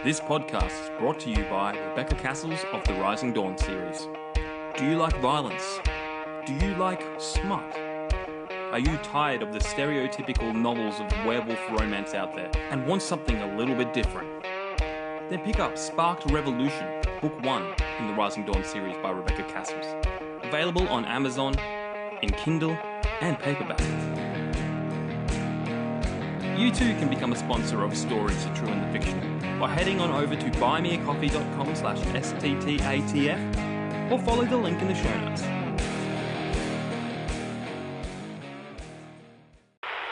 This podcast is brought to you by Rebecca Kearsells of the Rising Dawn series. Do you like violence? Do you like smut? Are you tired of the stereotypical novels of werewolf romance out there and want something a little bit different? Then pick up Sparked Revolution, Book 1 in the Rising Dawn series by Rebecca Kearsells. Available on Amazon, in Kindle, and paperback. You too can become a sponsor of Stories, The True and the Fictional by heading on over to buymeacoffee.com/STTATF or follow the link in the show notes.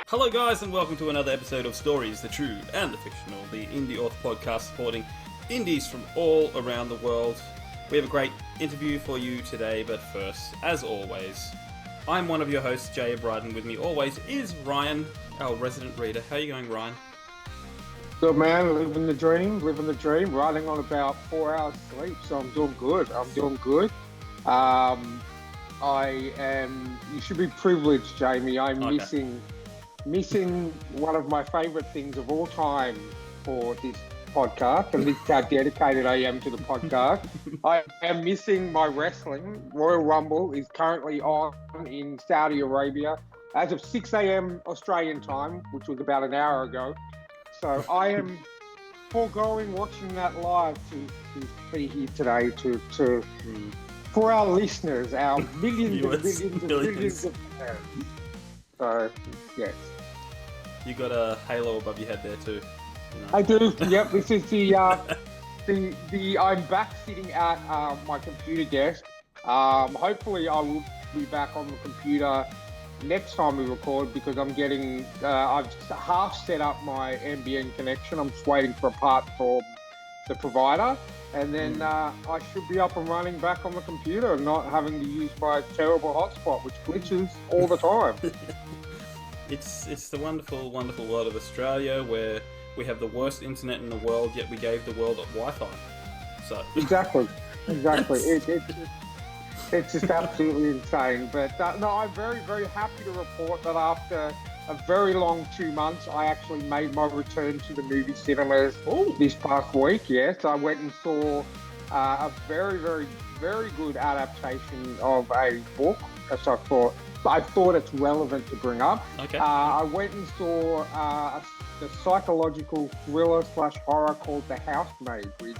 Hello guys and welcome to another episode of Stories, The True and the Fictional, the indie author podcast supporting indies from all around the world. We have a great interview for you today, but first, as always, I'm one of your hosts, Jay Bryden. With me always is Ryan, our resident reader. How are you going, Ryan? Good man, living the dream, riding on about 4 hours sleep, so I'm doing good. You should be privileged, Jamie. I'm missing one of my favourite things of all time for this podcast, and this is how dedicated I am to the podcast. I am missing my wrestling. Royal Rumble is currently on in Saudi Arabia as of 6 a.m. Australian time, which was about an hour ago. So I am foregoing watching that live to be here today for our listeners, our millions of fans. So, yes. You got a halo above your head there too. You know? I do. Yep. This is the I'm back sitting at my computer desk. Hopefully I will be back on the computer next time we record, because I'm getting I've half set up my NBN connection. I'm just waiting for a part from the provider, and then I should be up and running back on the computer and not having to use my terrible hotspot, which glitches all the time. It's the wonderful world of Australia, where we have the worst internet in the world, yet we gave the world Wi-Fi. So exactly. It's just absolutely insane. But no, I'm very, very happy to report that after a very long 2 months, I actually made my return to the movie cinemas this past week. Yes, I went and saw a very, very, very good adaptation of a book. So I thought it's relevant to bring up. Okay. I went and saw the psychological thriller / horror called The Housemaid with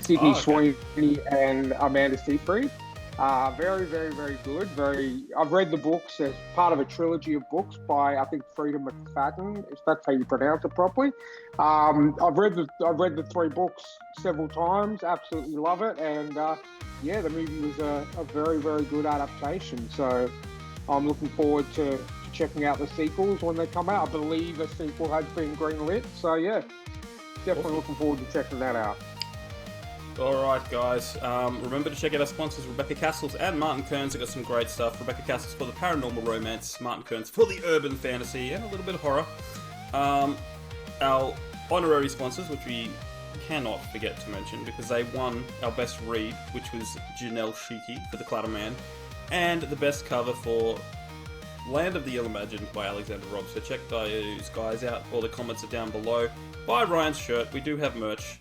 Sydney Sweeney and Amanda Seyfried. Very, very, very good. I've read the books as part of a trilogy of books by, I think, Frida McFadden, if that's how you pronounce it properly. I've read the 3 books several times. Absolutely love it. And the movie was a very, very good adaptation. So I'm looking forward to checking out the sequels when they come out. I believe a sequel has been greenlit. So yeah, definitely looking forward to checking that out. Alright guys, remember to check out our sponsors Rebecca Kearsells and Martin Kearns. They've got some great stuff. Rebecca Kearsells for the paranormal romance, Martin Kearns for the urban fantasy and a little bit of horror. Our honorary sponsors, which we cannot forget to mention because they won our best read, which was Janelle Schiecke for The Clutter Man, and the best cover for Land of the Ill-Imagined by Alexander Robb. So check those guys out. All the comments are down below. Buy Ryan's shirt. We do have merch.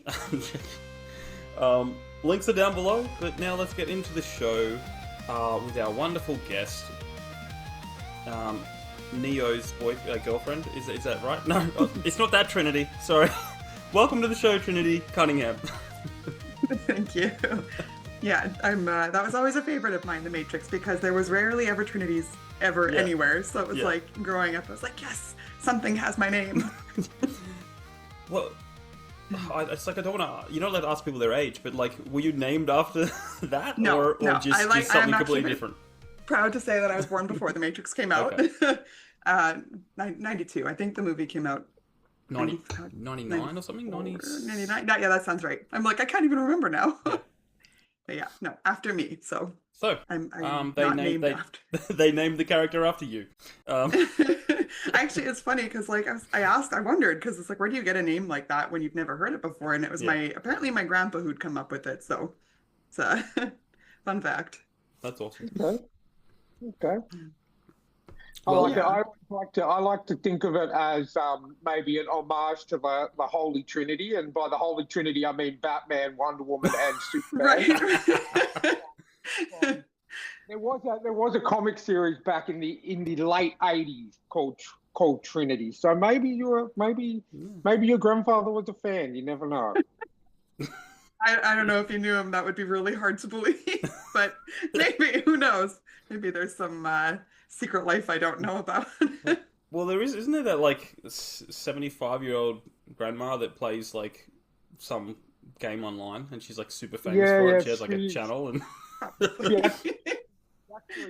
Links are down below, but now let's get into the show with our wonderful guest, Neo's girlfriend. Is that right? No, it's not that, Trinity. Sorry. Welcome to the show, Trinity Cunningham. Thank you. Yeah, I'm. That was always a favorite of mine, The Matrix, because there was rarely ever Trinities anywhere. So it was like growing up, I was like, yes, something has my name. Well. It's like I don't want to. You're not allowed to ask people their age, but like, were you named after that, or just something completely different? Proud to say that I was born before The Matrix came out. 92. I think the movie came out 99 or something. 99. Yeah, that sounds right. I'm like, I can't even remember now. But yeah, no, after me. So I'm not named after. They named the character after you. Actually, it's funny because like I wondered, because it's like, where do you get a name like that when you've never heard it before? And it was apparently my grandpa who'd come up with it. So it's a fun fact. That's awesome. Okay. Well, I like to think of it as maybe an homage to the Holy Trinity, and by the Holy Trinity I mean Batman, Wonder Woman, and Superman. Right. There was a comic series back in the late '80s called Trinity. So maybe your grandfather was a fan. You never know. I don't know if you knew him. That would be really hard to believe, but maybe, who knows? Maybe there's some secret life I don't know about. Well, isn't there that like 75-year-old grandma that plays like some game online, and she's like super famous for it. She has like a channel, and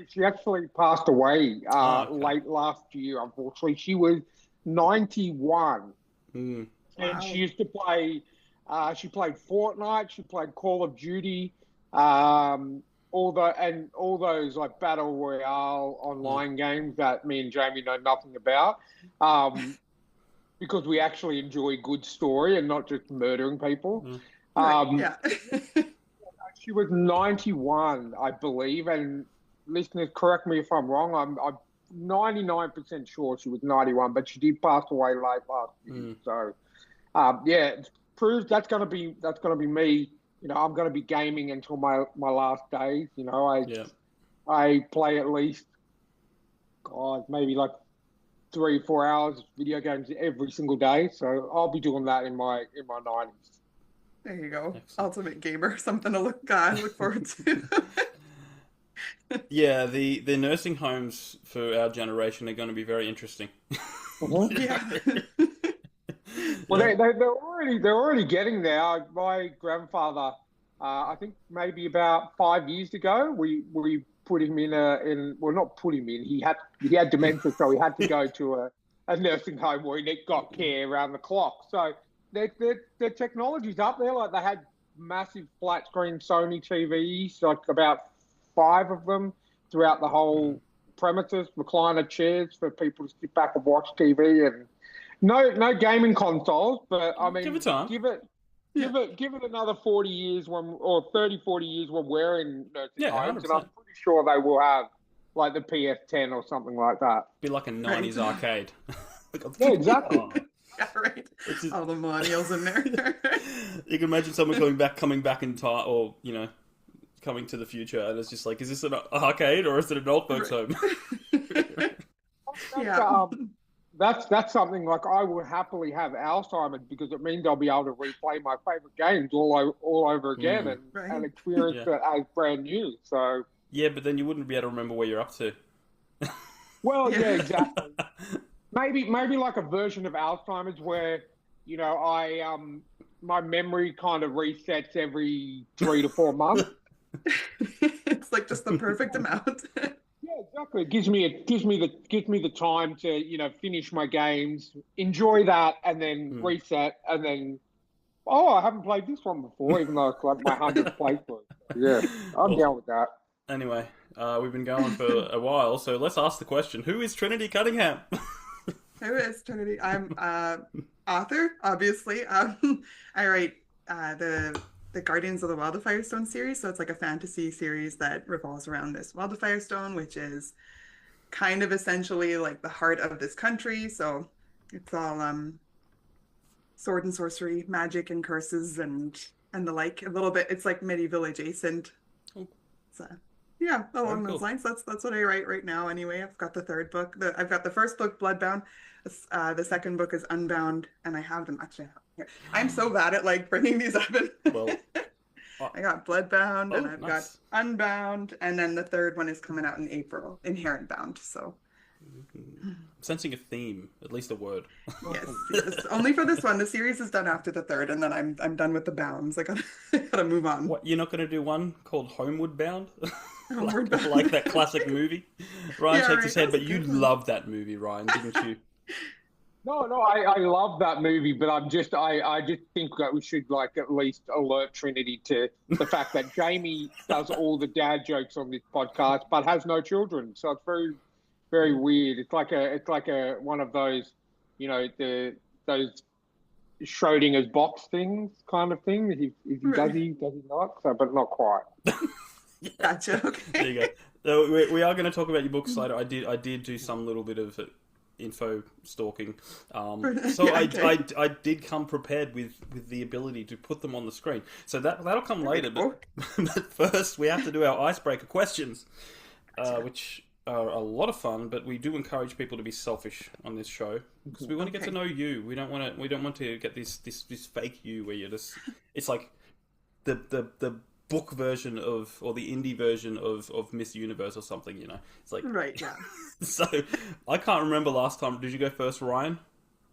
she actually passed away late last year. Unfortunately, she was 91, and she used to play. She played Fortnite. She played Call of Duty. All those like battle royale online games that me and Jamie know nothing about, because we actually enjoy good story and not just murdering people. She was 91, I believe, and listeners, correct me if I'm wrong. I'm 99% sure she was 91, but she did pass away late last year. So, it proves that's gonna be me. You know, I'm going to be gaming until my last days. You know, I play at least, maybe like 3 or 4 hours of video games every single day. So I'll be doing that in my 90s. There you go. Excellent. Ultimate gamer, something to look forward to. Yeah, the nursing homes for our generation are going to be very interesting. Yeah. Well, they're already getting there. My grandfather, I think maybe about 5 years ago, we put him not put him in. He had dementia, so he had to go to a nursing home where he got care around the clock. So the technology's up there. Like, they had massive flat screen Sony TVs, like about 5 of them throughout the whole premises, recliner chairs for people to sit back and watch TV, and no gaming consoles, but I mean, give it time. Give it another 40 years or 30, 40 years when we're in nursing homes, and I'm pretty sure they will have like the PS10 or something like that. Be like a 90s arcade. Yeah, exactly. Yeah, right. All the millennials in there. You can imagine someone coming back in time, or coming to the future, and it's just like, is this an arcade or is it an old folks home? That's something like I would happily have Alzheimer's, because it means I'll be able to replay my favorite games all over again and experience it as brand new. So yeah, but then you wouldn't be able to remember where you're up to. Well, yeah, exactly. Maybe like a version of Alzheimer's where, you know, my memory kind of resets every 3 to 4 months. It's like just the perfect amount. Yeah, exactly. It gives me the time to, you know, finish my games, enjoy that, and then reset, and then I haven't played this one before, even though it's like my 100th playthrough. Yeah, I'm down with that. Anyway, we've been going for a while, so let's ask the question: who is Trinity Cunningham? Who is Trinity? I'm author, obviously. I write the Guardians of the Wildfire Stone series. So it's like a fantasy series that revolves around this Wildfire Stone, which is kind of essentially like the heart of this country. So it's all sword and sorcery, magic and curses and the like. A little bit, it's like medieval adjacent. So yeah, along those lines. That's what I write right now. Anyway, I've got the 3rd book. I've got the 1st book, Bloodbound. The 2nd book is Unbound, and I have them actually. I'm so bad at like bringing these up. Well, I got Bloodbound, and I've got Unbound, and then the 3rd one is coming out in April, Inherent Bound. So, sensing a theme, at least a word. Yes. Only for this one. The series is done after the 3rd, and then I'm done with the bounds. I gotta move on. What, you're not gonna do one called Homeward Bound? like that classic movie? Ryan shakes his head, but you loved that movie, Ryan, didn't you? No, I love that movie, but I just think that we should like at least alert Trinity to the fact that Jamie does all the dad jokes on this podcast, but has no children. So it's very, very weird. It's like a one of those, you know, those Schrodinger's box things kind of thing. Does he not? So, but not quite. Gotcha. Okay. There you go. So we are going to talk about your books later. I did do some little bit of info stalking. So Yeah, okay. I did come prepared with the ability to put them on the screen. So that'll come later. Cool. But first, we have to do our icebreaker questions, Gotcha. which are a lot of fun. But we do encourage people to be selfish on this show because we want to get to Okay. know you. We don't want to get this fake you where you're just. It's like the book version of, or the indie version of Miss Universe or something, It's like, Right, yeah. so I can't remember last time. Did you go first, Ryan?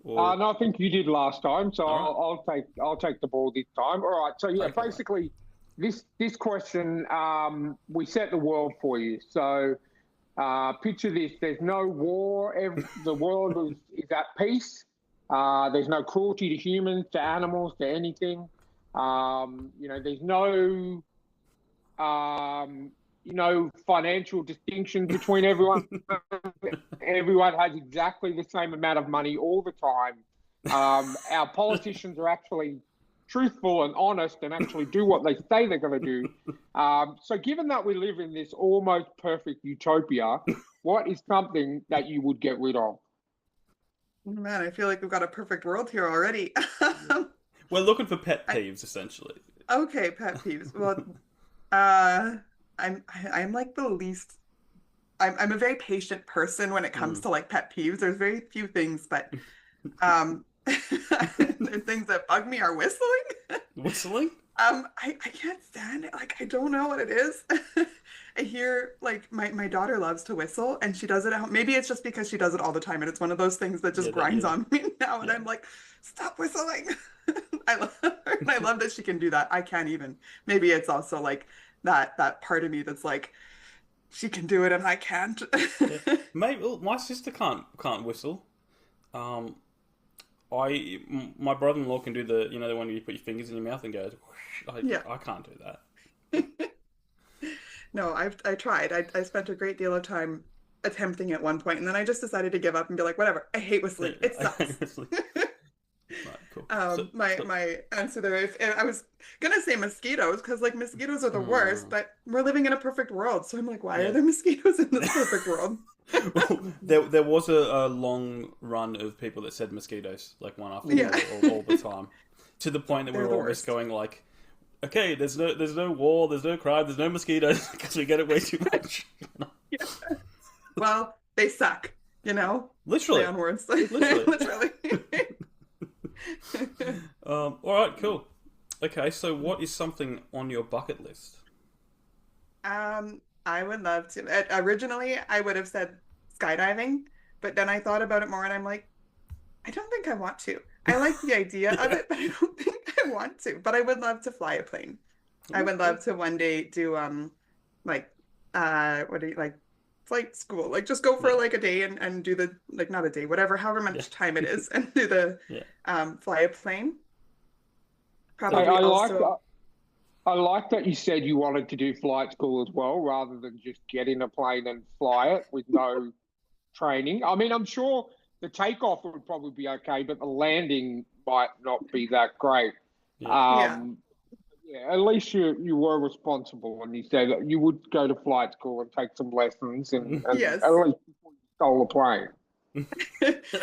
Or No, I think you did last time, so all I'll take the ball this time. All right. So yeah, right. Okay, basically, this question, we set the world for you. So picture this: there's no war. The world is at peace. There's no cruelty to humans, to animals, to anything. There's no financial distinction between everyone. Everyone has exactly the same amount of money all the time. Our politicians are actually truthful and honest and actually do what they say they're going to do. So given that we live in this almost perfect utopia, what is something that you would get rid of? Man, I feel like we've got a perfect world here already. we're looking for pet peeves, essentially. Okay, pet peeves. Well, I'm like the least. I'm a very patient person when it comes to like pet peeves. There's very few things, but the things that bug me are whistling. Whistling? I can't stand it. Like I don't know what it is. I hear like my daughter loves to whistle and she does it at home. Maybe it's just because she does it all the time and it's one of those things that just grinds on me now and I'm like, stop whistling. I love her and I love that she can do that. I can't even. Maybe it's also like that part of me that's like she can do it and I can't. Maybe my sister can't whistle. My brother-in-law can do the the one where you put your fingers in your mouth and goes. I can't do that. No, I tried. I spent a great deal of time attempting at one point, and then I just decided to give up and be like, whatever. I hate whistling. It sucks. Right, cool. My answer there, if I was gonna say mosquitoes, because like mosquitoes are the worst, but we're living in a perfect world, so I'm like, why are there mosquitoes in this perfect world? Well, there was a long run of people that said mosquitoes, like one after the other, all the time, to the point that we were all just going like, okay, there's no war, there's no crime, there's no mosquitoes because we get it way too much. Yeah. Well, they suck, Literally. Play on words. Literally. Literally. All right, cool. Okay, so what is something on your bucket list? I would love to. Originally, I would have said skydiving, but then I thought about it more and I'm like, I don't think I want to. I like the idea of it, but I don't think I want to. But I would love to fly a plane. I would love to one day do flight school. Like just go for like a day and do the like not a day, whatever, however much time it is, and do the fly a plane. Probably I like that you said you wanted to do flight school as well, rather than just get in a plane and fly it with no training. I mean, I'm sure the takeoff would probably be okay, but the landing might not be that great. Yeah. At least you were responsible, and you said that you would go to flight school and take some lessons, and Yes. at least before you stole a plane.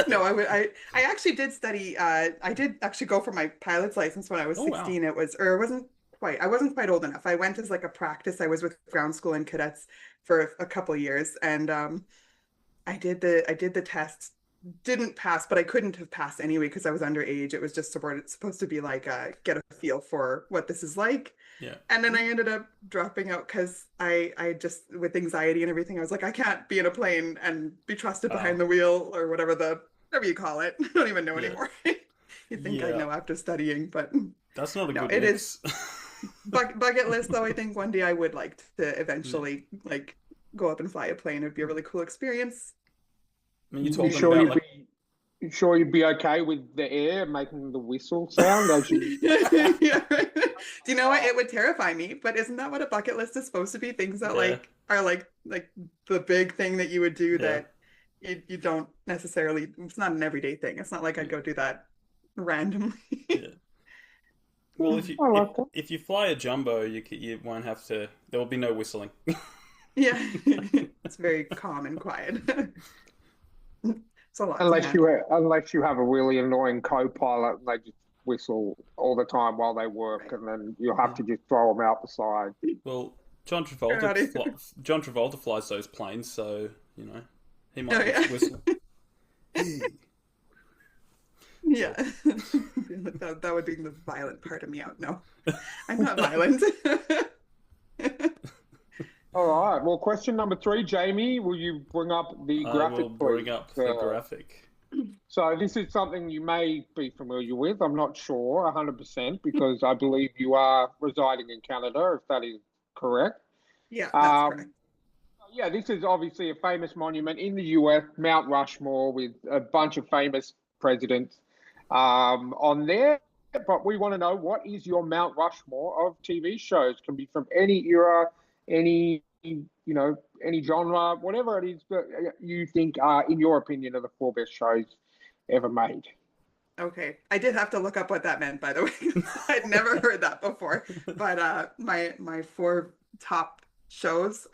No, I actually did study. I did actually go for my pilot's license when I was 16. Wow. It wasn't quite. I wasn't quite old enough. I went as like a practice. I was with ground school and cadets for a couple of years, and I did the test. Didn't pass, but I couldn't have passed anyway because I was underage. It was just supposed to be like get a feel for what this is like. Yeah. And then I ended up dropping out because I just with anxiety and everything, I was like, I can't be in a plane and be trusted behind the wheel or whatever you call it. I don't even know anymore. You think I know after studying, but that's not a good it mix. is bucket list though. I think one day I would like to eventually like go up and fly a plane. It'd be a really cool experience. I mean, you're talking about you sure you'd be okay with the air making the whistle sound as you... Yeah, right. Do you know what? It would terrify me, but isn't that what a bucket list is supposed to be? Things that like are like the big thing that you would do that you don't necessarily. It's not an everyday thing. It's not like I'd go do that randomly. Well, if you fly a jumbo, you won't have to. There will be no whistling. Yeah, it's very calm and quiet. It's a lot to Unless handle. you have a really annoying co-pilot and they just whistle all the time while they work, Right. and then you'll have to just throw them out the side. Well, They're not even- John Travolta flies those planes, so you know he Oh, might yeah. whistle. Yeah. That would be the violent part of me out. No, I'm not violent. All right. Well, question number 3, Jamie, will you bring up the I graphic, will bring please? up the graphic. So this is something you may be familiar with. I'm not sure 100% because I believe you are residing in Canada, if that is correct. Yeah, that's correct. Yeah, this is obviously a famous monument in the US, Mount Rushmore, with a bunch of famous presidents on there. But we want to know, what is your Mount Rushmore of TV shows? Can be from any era, any any genre, whatever it is that you think are, in your opinion, are the 4 best shows ever made. Okay, I did have to look up what that meant, by the way. I'd never heard that before. But my 4 top shows.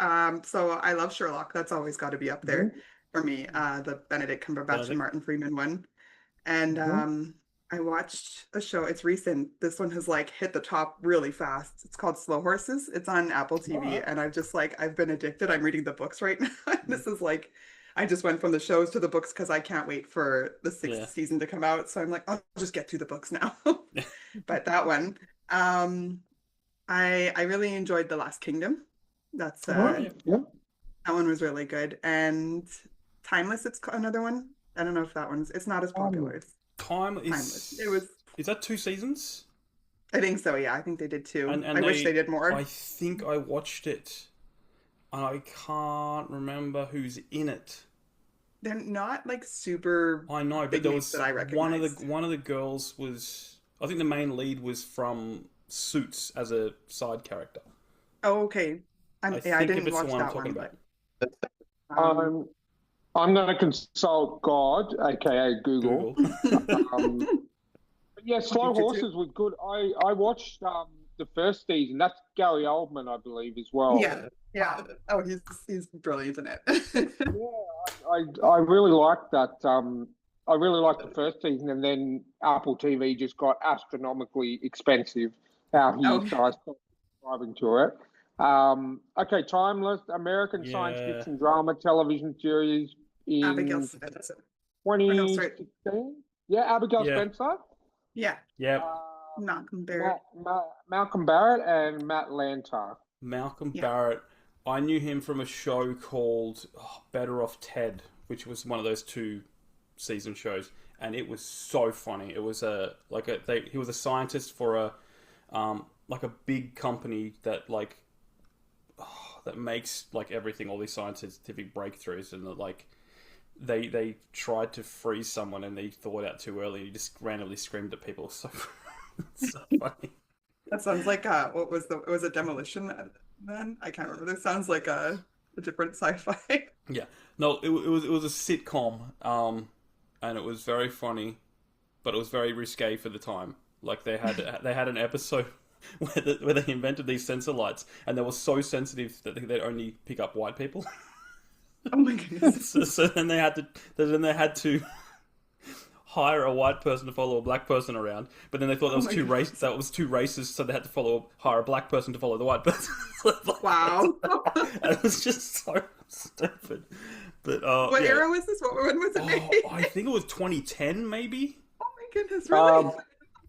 So I love Sherlock. That's always got to be up there for me. The Benedict Cumberbatch and Martin Freeman one. And I watched a show. It's recent. This one has like hit the top really fast. It's called Slow Horses. It's on Apple TV, and I've been addicted. I'm reading the books right now. This is like, I just went from the shows to the books because I can't wait for the 6th season to come out. So I'm like, I'll just get through the books now. But that one, I really enjoyed The Last Kingdom. That's that one was really good. And Timeless, it's another one. I don't know if that one's. It's not as popular. Timeless. It was. Is that 2 seasons? I think so. Yeah, I think they did 2. And I wish they did more. I think I watched it, and I can't remember who's in it. They're not like super. I know, but there was that I recognize. one of the girls was. I think the main lead was from Suits as a side character. Oh, okay. I didn't watch that one, but. I'm going to consult God, aka Google. Yeah, Slow Horses was good. I watched the first season. That's Gary Oldman, I believe, as well. Yeah. Oh, he's brilliant in it. Yeah, I really liked that. I really liked the first season, and then Apple TV just got astronomically expensive. How he started subscribing to it. Okay, Timeless, American science fiction drama television series in Abigail Spencer. 2016. Abigail Spencer. Yeah. Malcolm Barrett. Malcolm Barrett and Matt Lanter. Malcolm Barrett. I knew him from a show called Better Off Ted, which was one of those 2-season shows, and it was so funny. It was he was a scientist for a big company that that makes everything, all these scientific breakthroughs, and that they tried to freeze someone and they thawed out too early and he just randomly screamed at people. So funny. That sounds like it was a Demolition Man? I can't remember. This sounds like a different sci-fi. Yeah. No, it was a sitcom, and it was very funny, but it was very risque for the time. They had an episode where they invented these sensor lights, and they were so sensitive that they'd only pick up white people. Oh my goodness! So then they had to hire a white person to follow a black person around, but then they thought that was too racist, so they had to hire a black person to follow the white person. Wow! And it was just so stupid. But what era was this? When was it made? I think it was 2010, maybe. Oh my goodness! Really?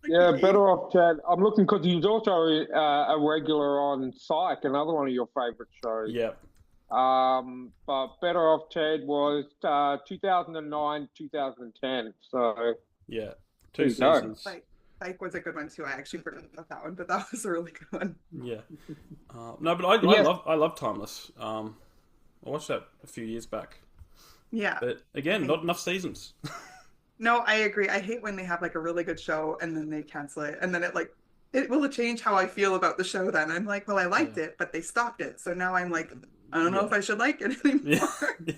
Yeah, Better Off Ted. I'm looking because he's also a regular on Psych, another one of your favorite shows. Yeah. But Better Off Ted was 2009, 2010. So yeah, 2 seasons. Psych was a good one too. I actually forgot about that one, but that was a really good one. Yeah. No, but I love Timeless. I watched that a few years back. Yeah. But again, not enough seasons. No, I agree. I hate when they have a really good show and then they cancel it, and then it will change how I feel about the show. Then I'm like, well, I liked it, but they stopped it, so now I'm like, I don't know if I should like it anymore. Yeah.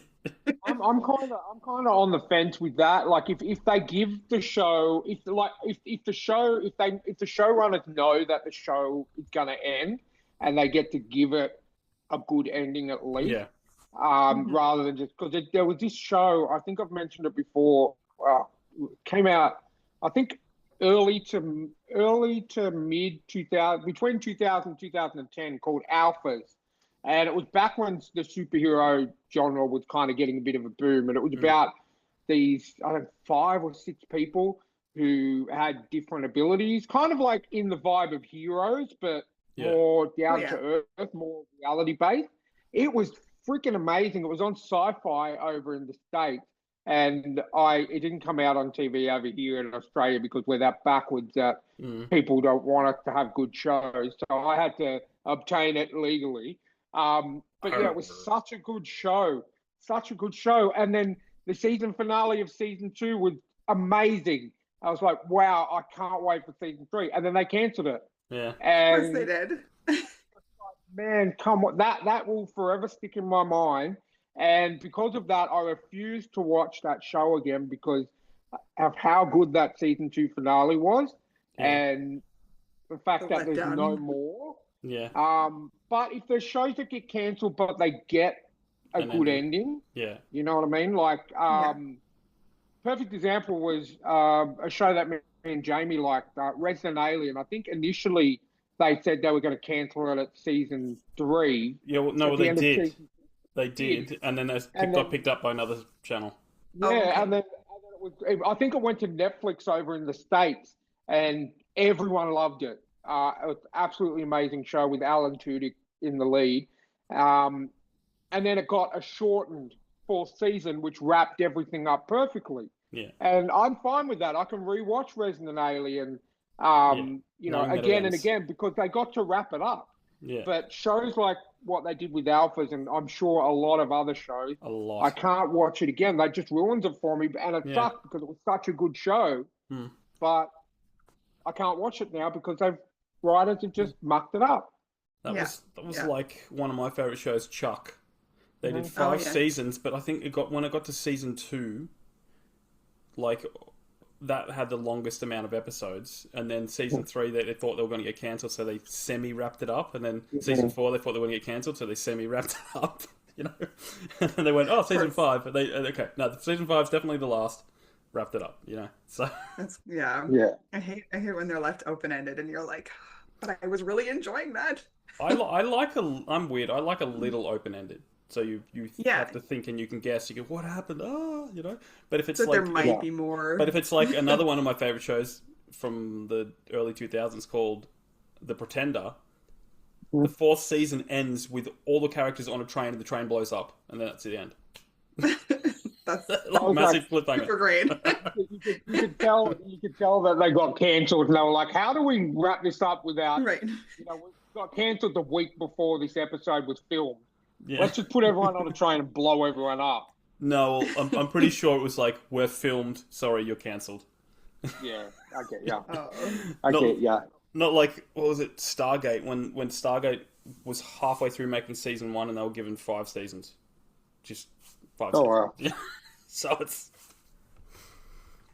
I'm kind of on the fence with that. If they give the show, if the showrunners know that the show is gonna end and they get to give it a good ending at least. Yeah. Rather than just because there was this show, I think I've mentioned it before, came out, I think early to mid 2000, between 2000 and 2010, called Alphas. And it was back when the superhero genre was kind of getting a bit of a boom. And it was about these, I don't know, 5 or 6 people who had different abilities, kind of like in the vibe of Heroes, but more down to earth, more reality based. It was freaking amazing. It was on Sci-Fi over in the States, and it didn't come out on TV over here in Australia because we're that backwards that people don't want us to have good shows. So I had to obtain it legally. But yeah, it was such a good show, And then the season finale of season 2 was amazing. I was like, wow, I can't wait for season 3. And then they cancelled it. Yeah. And of course they did. Man, come on. That will forever stick in my mind. And because of that, I refuse to watch that show again because of how good that season 2 finale was. Yeah. And the fact that there's no more. Yeah. But if there's shows that get cancelled, but they get a good ending. Yeah. You know what I mean? Like, perfect example was a show that me and Jamie liked, Resident Alien. I think initially they said they were going to cancel it at season 3. Yeah, well, no, they did. They did, and then it got picked up by another channel. Yeah, and then I think it went to Netflix over in the States, and everyone loved it. It was an absolutely amazing show with Alan Tudyk in the lead. And then it got a shortened 4th season, which wrapped everything up perfectly. Yeah. And I'm fine with that. I can rewatch Resident Alien, again and again because they got to wrap it up. Yeah. But shows like what they did with Alphas, and I'm sure a lot of other shows, I can't watch it again. That just ruins it for me. And it sucked because it was such a good show. But I can't watch it now because writers have just mucked it up. That was like one of my favorite shows, Chuck. They did 5 seasons, but I think when it got to season 2, like that had the longest amount of episodes, and then season 3 they thought they were going to get cancelled, so they semi-wrapped it up, and then season 4 they thought they were going to get cancelled, so they semi-wrapped it up, you know. And then they went, season 5, but season 5 is definitely the last. Wrapped it up, you know. So I hate when they're left open-ended, and you're like, but I was really enjoying that. I'm weird. I like a little open-ended. So you have to think and you can guess. You go, what happened? You know. But if it's there might be more. But if it's like another one of my favorite shows from the early 2000s called The Pretender, the 4th season ends with all the characters on a train and the train blows up, and then that's the end. That's massive cliffhanger. Super great. you could tell that they got cancelled, and they were like, "How do we wrap this up without?" Right. We got cancelled the week before this episode was filmed. Yeah. Let's just put everyone on a train and blow everyone up. No, I'm pretty sure it was like, we're filmed. Sorry, you're cancelled. Yeah, I get ya. I get ya. Not like, what was it, Stargate? When Stargate was halfway through making season 1 and they were given 5 seasons. Just 5 seasons. Wow. Yeah. So it's...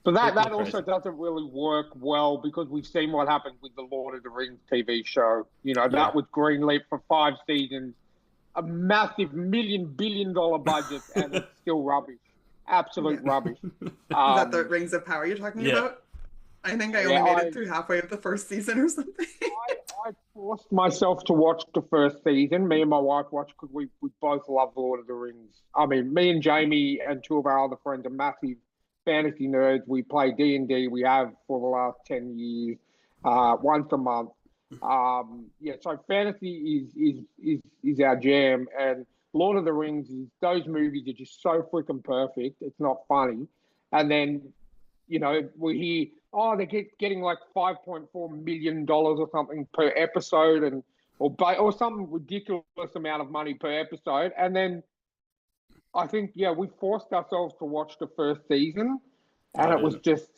But that also doesn't really work well because we've seen what happened with the Lord of the Rings TV show. You know, that was greenlit for 5 seasons. A massive billion-dollar budget, and it's still rubbish. Absolute rubbish. Is that the Rings of Power you're talking about? I think I only made it through halfway of the 1st season or something. I forced myself to watch the 1st season. Me and my wife watched because we both love Lord of the Rings. I mean, me and Jamie and 2 of our other friends are massive fantasy nerds. We play D&D. We have for the last 10 years, once a month. So fantasy is our jam, and Lord of the Rings those movies are just so freaking perfect. It's not funny. And then, you know, we hear, they're getting like $5.4 million or something per episode, or some ridiculous amount of money per episode. And then I think, we forced ourselves to watch the 1st season, and it was just,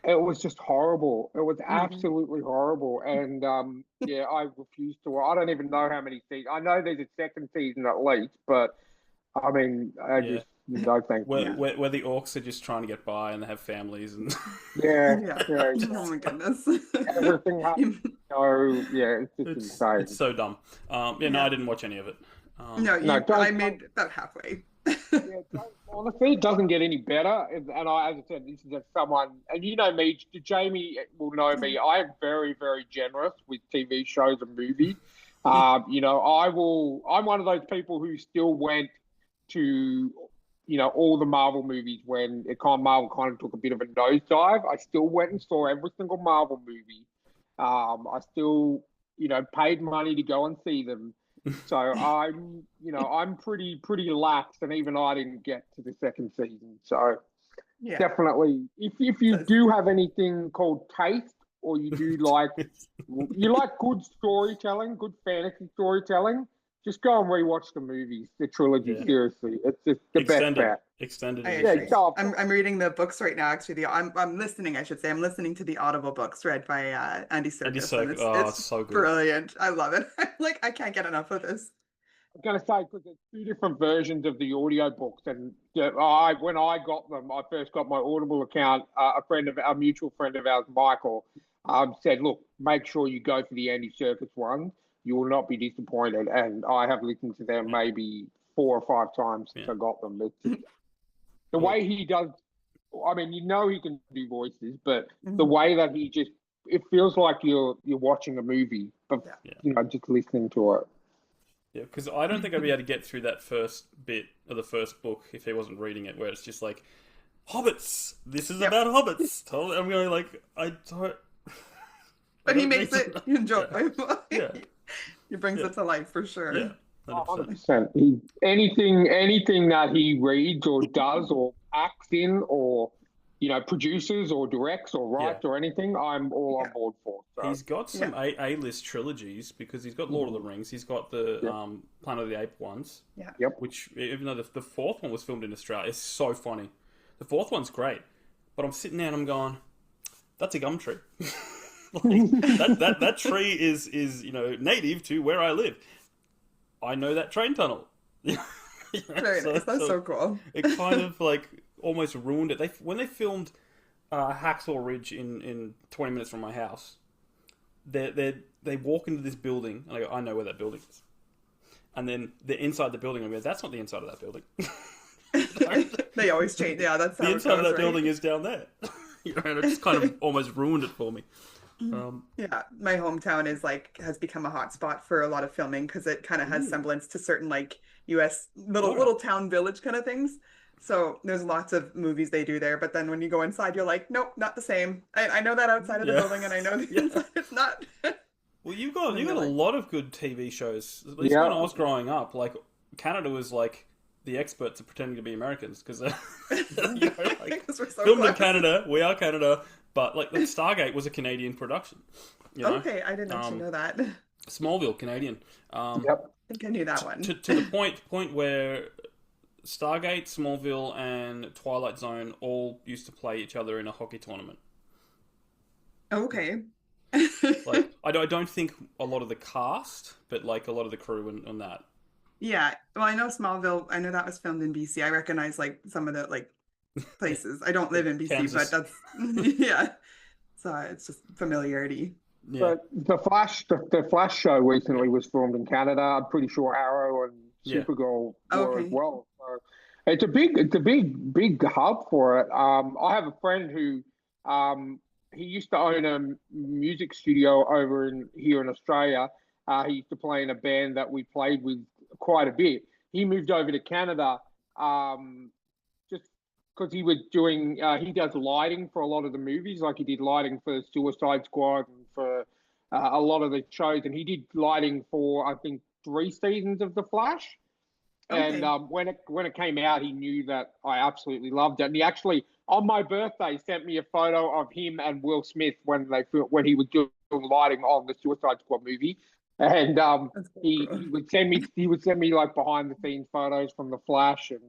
it was just horrible. It was absolutely horrible. And, I refused to. I don't even know how many seasons. I know there's a 2nd season at least, but I mean, No, thank you. Where the orcs are just trying to get by and they have families and Yeah. Oh my goodness. Everything happens. So yeah, it's just insane. it's so dumb. No, I didn't watch any of it. I made about halfway. Honestly, it doesn't get any better. And as I said, this is someone, and you know me, Jamie will know me. I am very, very generous with TV shows and movies. I'm one of those people who still went to, all the Marvel movies when Marvel kind of took a bit of a nosedive. I still went and saw every single Marvel movie. I still, paid money to go and see them. So I'm pretty lax, and even I didn't get to the second season. So definitely, if you do have anything called taste, or you do like good storytelling, good fantasy storytelling, just go and rewatch the movies, the trilogy. Yeah. Seriously, it's just the best bet. Extended. I'm reading the books right now. Actually, I'm listening. I should say I'm listening to the Audible books read by Andy Serkis. It's so good. Brilliant. I love it. I can't get enough of this. I'm going to say, because there's two different versions of the audio books, and when I got them, I first got my Audible account. A mutual friend of ours, Michael, said, "Look, make sure you go for the Andy Serkis one. You will not be disappointed." And I have listened to them maybe 4 or 5 times since I got them. The way he does, I mean, he can do voices, but the way that it feels like you're watching a movie, but just listening to it. Yeah, because I don't think I'd be able to get through that first bit of the first book if he wasn't reading it, where it's just like, hobbits. This is about hobbits. I'm going like, I don't. But he makes it enjoyable. Yeah. He brings it to life for sure. Yeah, 100%. Anything that he reads or does or acts in or produces or directs or writes or anything, I'm all on board for. So. He's got some A-list trilogies because he's got Lord of the Rings. He's got the Planet of the Apes ones. Yeah. Yep. Which, even though the fourth one was filmed in Australia, it's so funny. The fourth one's great, but I'm sitting there and I'm going, that's a gum tree. that tree is native to where I live. I know that train tunnel. Very nice. That's so cool. It kind of almost ruined it. When they filmed Hacksaw Ridge in 20 minutes from my house, they walk into this building and I go, I know where that building is. And then they're inside the building and I go, that's not the inside of that building. They always change. Yeah, that's how the inside of that building is down there. And it just kind of almost ruined it for me. My hometown has become a hot spot for a lot of filming because it kind of has semblance to certain U.S. little town village kind of things. So there's lots of movies they do there, but then when you go inside, you're like, nope, not the same. I know that outside of the building, and I know the inside it's not. Well, you got a lot of good TV shows. At least when I was growing up, Canada was the experts at pretending to be Americans because filmed in Canada. We are Canada. But Stargate was a Canadian production. Okay, I didn't actually know that. Smallville, Canadian. I think I knew that one. To the point where Stargate, Smallville, and Twilight Zone all used to play each other in a hockey tournament. Okay. I don't think a lot of the cast, but a lot of the crew on that. Yeah, well, I know Smallville. I know that was filmed in BC. I recognize some of the places. I don't live in BC, Kansas. But that's so it's just familiarity. Yeah. But the Flash show recently was filmed in Canada. I'm pretty sure Arrow and Supergirl were as well. So it's a big hub for it. I have a friend who he used to own a music studio over here in Australia. He used to play in a band that we played with quite a bit. He moved over to Canada. Because he was doing, he does lighting for a lot of the movies. He did lighting for Suicide Squad and for a lot of the shows. And he did lighting for, I think, 3 seasons of The Flash. Okay. And when it came out, he knew that I absolutely loved it. And he actually, on my birthday, sent me a photo of him and Will Smith when he was doing lighting on the Suicide Squad movie. And he would send me behind the scenes photos from The Flash and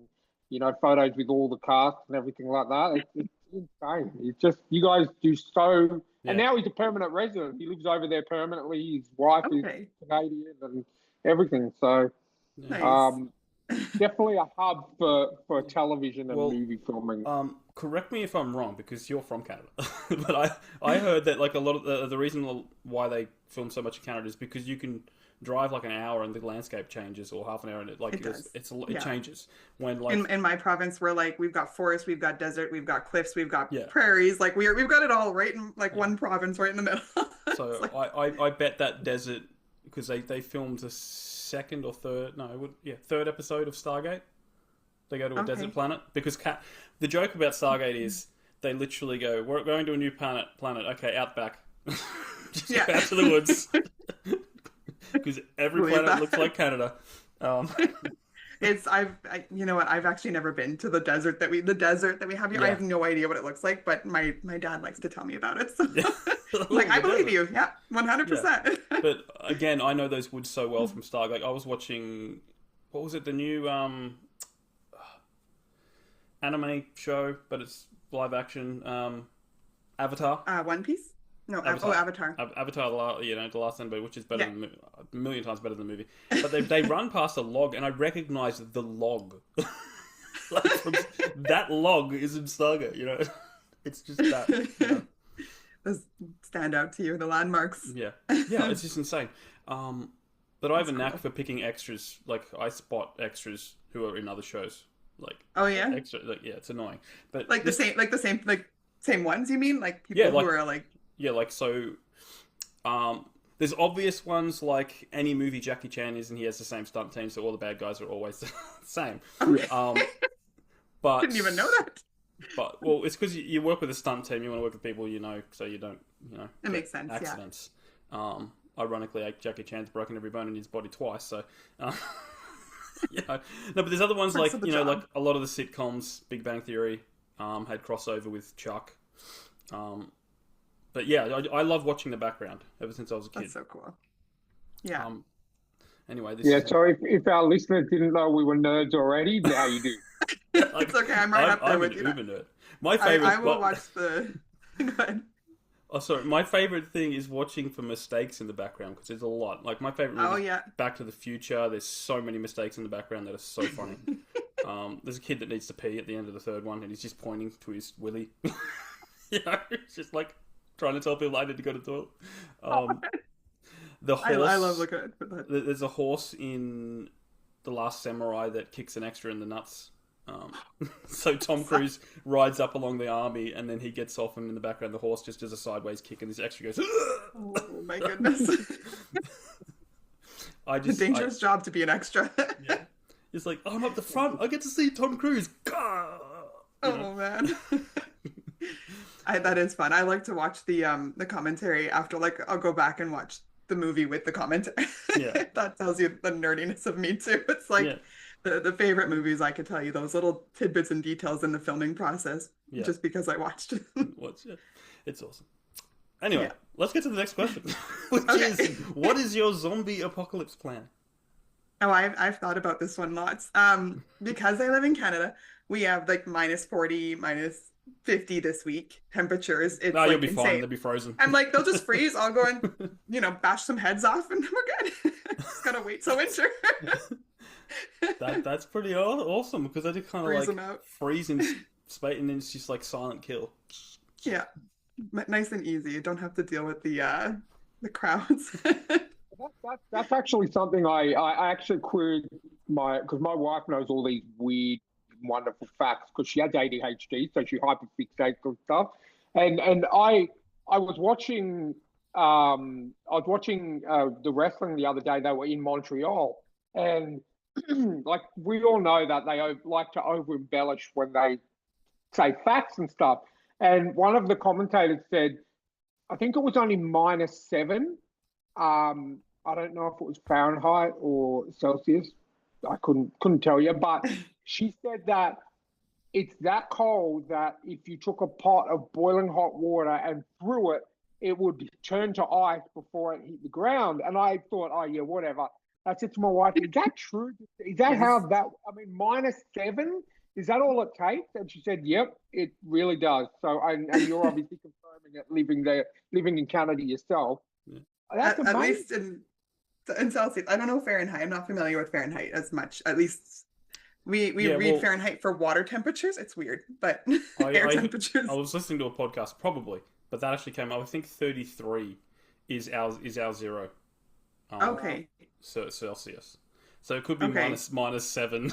photos with all the cast and everything like that. It's insane. It's just, you guys do so... Yeah. And now he's a permanent resident. He lives over there permanently. His wife is Canadian and everything. So, nice. definitely a hub for television and Well, movie filming. correct me if I'm wrong because you're from Canada, but I heard that like a lot of the reason why they film so much in Canada is because you can drive like an hour and the landscape changes, or half an hour and it changes when like in my province we're like we've got forest, we've got desert, we've got cliffs, we've got Yeah. prairies, like we've got it all right in like one province right in the middle. So It's like, I bet that desert because they filmed the third episode of Stargate. They go to a Okay. desert planet because the joke about Stargate is they literally go, we're going to a new planet. Okay, outback. Just Yeah. go out to the woods because every Believe planet that. looks like Canada. you know what, I've actually never been to the desert that we have here. Yeah. I have no idea what it looks like, but my dad likes to tell me about it. So Yeah. like I The believe desert. you. Yeah, 100%. But again, I know those woods so well from Stargate. I was watching, what was it, the new anime show, but it's live action. Avatar. One Piece? No, Avatar. Avatar. Avatar, the last Airbender, which is better Yeah. than a million times better than the movie. But they run past a log, and I recognized the log. Like that log is in Stargate, It's just that. Those stand out to you, the landmarks. Yeah, it's just insane. But I have a knack cool. for picking extras. Like I spot extras who are in other shows. Like Oh yeah, it's annoying. But like the same ones. You mean like people Yeah, like- who are like so. There's obvious ones like any movie Jackie Chan is, and he has the same stunt team, so all the bad guys are always the same. But didn't even know that. But well, it's because you work with a stunt team. You want to work with people so you don't It get makes sense. accidents. Ironically, Jackie Chan's broken every bone in his body twice, so no. But there's other ones Parts like of the job. like a lot of the sitcoms, Big Bang Theory, had crossover with Chuck. But yeah, I love watching the background ever since I was a Yeah, kid. that's so cool. Yeah. Anyway, this Yeah, is so if our listeners didn't know we were nerds already, now you do. It's okay. I'm right up there with you. I'm an uber nerd. My favorite. I will watch the. Go ahead. Oh, sorry. My favorite thing is watching for mistakes in the background because there's a lot. Like my favorite movie, yeah. Back to the Future. There's so many mistakes in the background that are so funny. There's a kid that needs to pee at the end of the third one, and he's just pointing to his willy. It's just like trying to tell people I need to go to the toilet. The horse. I love looking at that. There's a horse in The Last Samurai that kicks an extra in the nuts. So Tom Cruise rides up along the army, and then he gets off, and in the background, the horse just does a sideways kick, and this extra goes. Oh my goodness! It's a dangerous job to be an extra. Yeah, it's like I'm up the front. I get to see Tom Cruise. Oh man. That is fun. I like to watch the commentary after. Like I'll go back and watch the movie with the commentary. Yeah. That tells you the nerdiness of me too. It's like the favorite movies. I could tell you those little tidbits and details in the filming process just because I watched it. It's awesome. Anyway, let's get to the next question, which Okay. is, what is your zombie apocalypse plan? Oh, I've thought about this one lots. Because I live in Canada, we have like -40, -50 this week temperatures. It's No, like you'll be insane. fine. They'll be frozen. I'm like, they'll just freeze. I'll go and, bash some heads off and we're good. Just gotta wait till winter. That's pretty awesome because I just kind of Freeze like them out. freeze in space, and then it's just like silent kill. Yeah. Nice and easy. You don't have to deal with the crowds. That's actually something I actually queried because my wife knows all these weird, wonderful facts because she has ADHD, so she hyperfixates on stuff. And I was watching the wrestling the other day. They were in Montreal, and like we all know that they like to over embellish when they say facts and stuff. And one of the commentators said, I think it was only -7. I don't know if it was Fahrenheit or Celsius. I couldn't tell you, but she said that it's that cold that if you took a pot of boiling hot water and threw it, it would turn to ice before it hit the ground. And I thought, oh yeah, whatever. I said to my wife, is that true? Is that how that? I mean, -7. Is that all it takes? And she said, yep, it really does. So, and you're obviously confirming it living in Canada yourself. Yeah. That's At least in Celsius. I don't know Fahrenheit. I'm not familiar with Fahrenheit as much, at least We read Fahrenheit for water temperatures. It's weird, but air temperatures. I was listening to a podcast, probably, but that actually came up. I think 33 is our zero. Okay. So Celsius. So it could be minus 7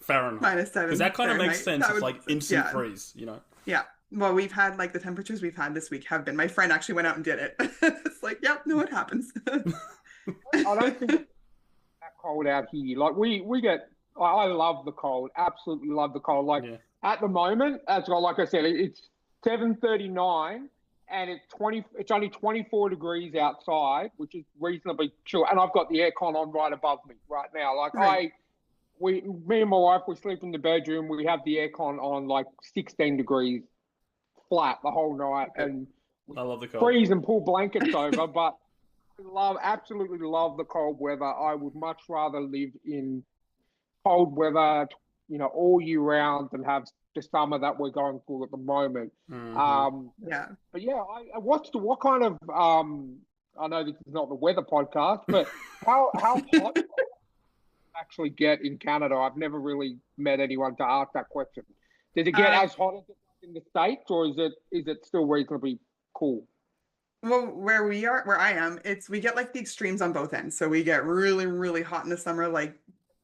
Fahrenheit. Minus 7. Because that kind of makes sense. It's like instant freeze, you know? Yeah. Well, we've had the temperatures we've had this week have been. My friend actually went out and did it. It's like, yep, no, it happens. I don't think it's that cold out here. Like we get. I love the cold. Absolutely love the cold. At the moment, like I said, it's 7:39 and it's only 24 degrees outside, which is reasonably chill. And I've got the aircon on right above me right now. Me and my wife, we sleep in the bedroom. We have the aircon on 16 degrees flat the whole night, and I love the cold. Freeze and pull blankets over. But absolutely love the cold weather. I would much rather live in cold weather, all year round, and have the summer that we're going through at the moment. Yeah. But yeah, what kind of I know this is not the weather podcast, but how hot actually get in Canada? I've never really met anyone to ask that question. Does it get as hot as it does in the States, or is it still reasonably cool? Well, where I am, we get the extremes on both ends. So we get really, really hot in the summer,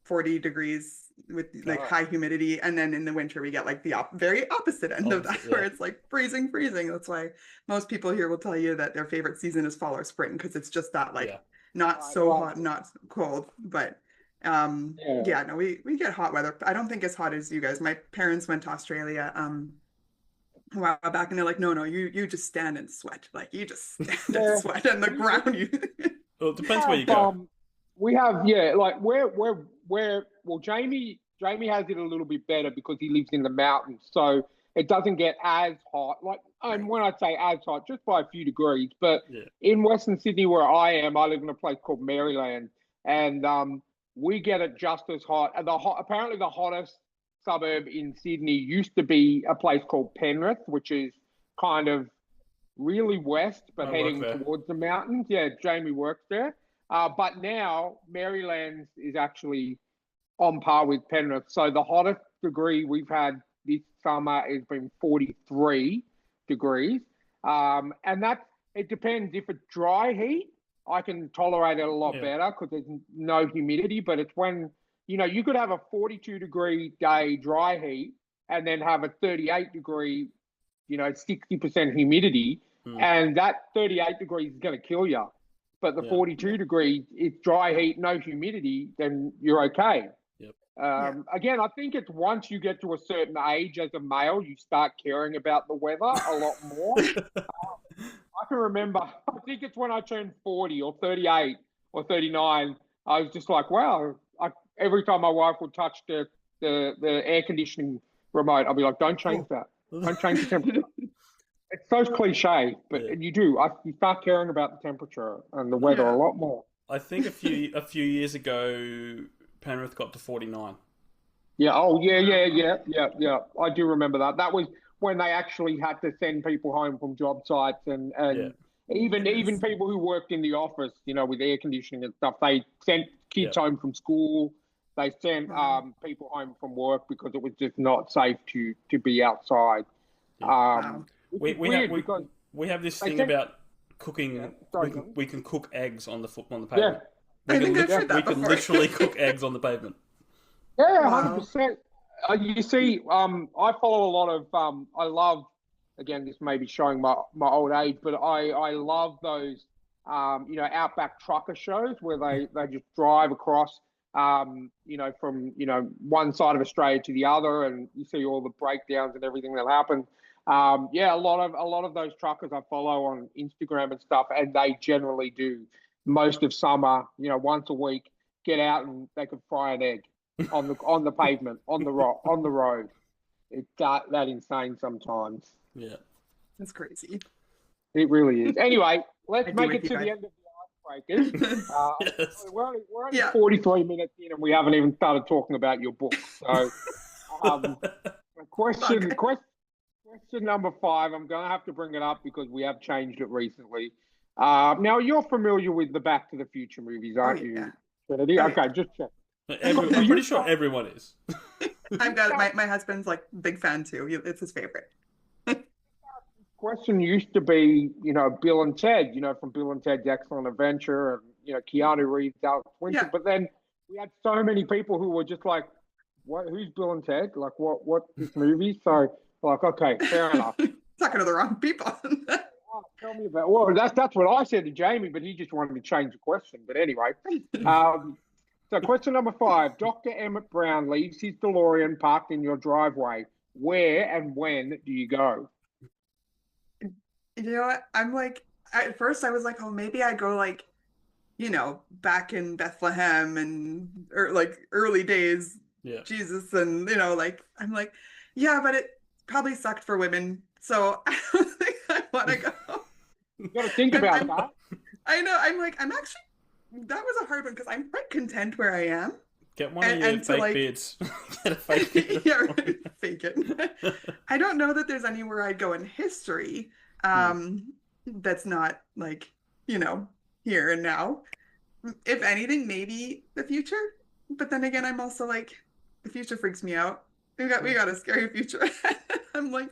40 degrees with high humidity, and then in the winter we get the very opposite end of that, where it's freezing. That's why most people here will tell you that their favorite season is fall or spring, because it's just that not so hot, not so cold. But we get hot weather. I don't think as hot as you guys. My parents went to Australia a while back, and they're like, no, you just stand and sweat. You just stand and sweat on the ground. Well, it depends where you go. We have Jamie has it a little bit better because he lives in the mountains, so it doesn't get as hot. And when I say as hot, just by a few degrees. But in Western Sydney, where I am, I live in a place called Maryland, and we get it just as hot. And apparently the hottest suburb in Sydney used to be a place called Penrith, which is kind of really west, but heading towards the mountains. Yeah, Jamie works there. But now Maryland is actually on par with Penrith. So the hottest degree we've had this summer has been 43 degrees. And it depends. If it's dry heat, I can tolerate it a lot better because there's no humidity. But it's when, you could have a 42-degree day dry heat and then have a 38-degree, 60% humidity. And that 38 degrees is going to kill you. But the 42 degrees, it's dry heat, no humidity, then you're okay. Again, I think it's once you get to a certain age as a male, you start caring about the weather a lot more. I can remember, I think it's when I turned 40 or 38 or 39, I was just like, wow. Every time my wife would touch the air conditioning remote, I'd be like, don't change that. Don't change the temperature. It's so cliche, but you do. You start caring about the temperature and the weather a lot more. I think a few years ago, Penrith got to 49. Yeah. Oh, yeah. I do remember that. That was when they actually had to send people home from job sites, and even people who worked in the office, with air conditioning and stuff. They sent kids home from school. They sent people home from work because it was just not safe to be outside. We have this thing about cooking. We can cook eggs on the pavement. I think I've heard that we can literally cook eggs on the pavement. Yeah, 100%. You see, I follow a lot of. I love. Again, this may be showing my old age, but I love those. Outback trucker shows where they just drive across. From one side of Australia to the other, and you see all the breakdowns and everything that happen. A lot of those truckers I follow on Instagram and stuff, and they generally do most of summer, once a week, get out and they could fry an egg on the pavement, on the road. It's that insane sometimes. Yeah, that's crazy. It really is. Anyway, let's make it to the end of the icebreakers. Yes. We're only 43 minutes in, and we haven't even started talking about your book. So, question number 5. I'm going to have to bring it up because we have changed it recently. Now, you're familiar with the Back to the Future movies, aren't you, Trinity? Okay, just check. I'm pretty sure everyone is. I've got my husband's like big fan too. It's his favorite. Question used to be, Bill and Ted, from Bill and Ted's Excellent Adventure, and Keanu Reeves, Alex Winter. Yeah. But then we had so many people who were just like, "What? Who's Bill and Ted? Like, what this movie?" So, like, okay, fair enough. Talking to the wrong people. Oh, tell me about. Well, that's what I said to Jamie, but he just wanted to change the question. But anyway, so question number 5: Dr. Emmett Brown leaves his DeLorean parked in your driveway. Where and when do you go? You know what? I'm like, at first I was like, oh, maybe I go like, back in Bethlehem or like early days, Jesus, and like I'm like, yeah, but it probably sucked for women, so I don't think I want to go. You got to think about that. I know. I'm actually, that was a hard one because I'm quite content where I am. Get one of your fake beards. Get a fake beard. Yeah, right. Fake it. I don't know that there's anywhere I'd go in history that's not like, here and now. If anything, maybe the future. But then again, I'm also like, the future freaks me out. We got a scary future. I'm like,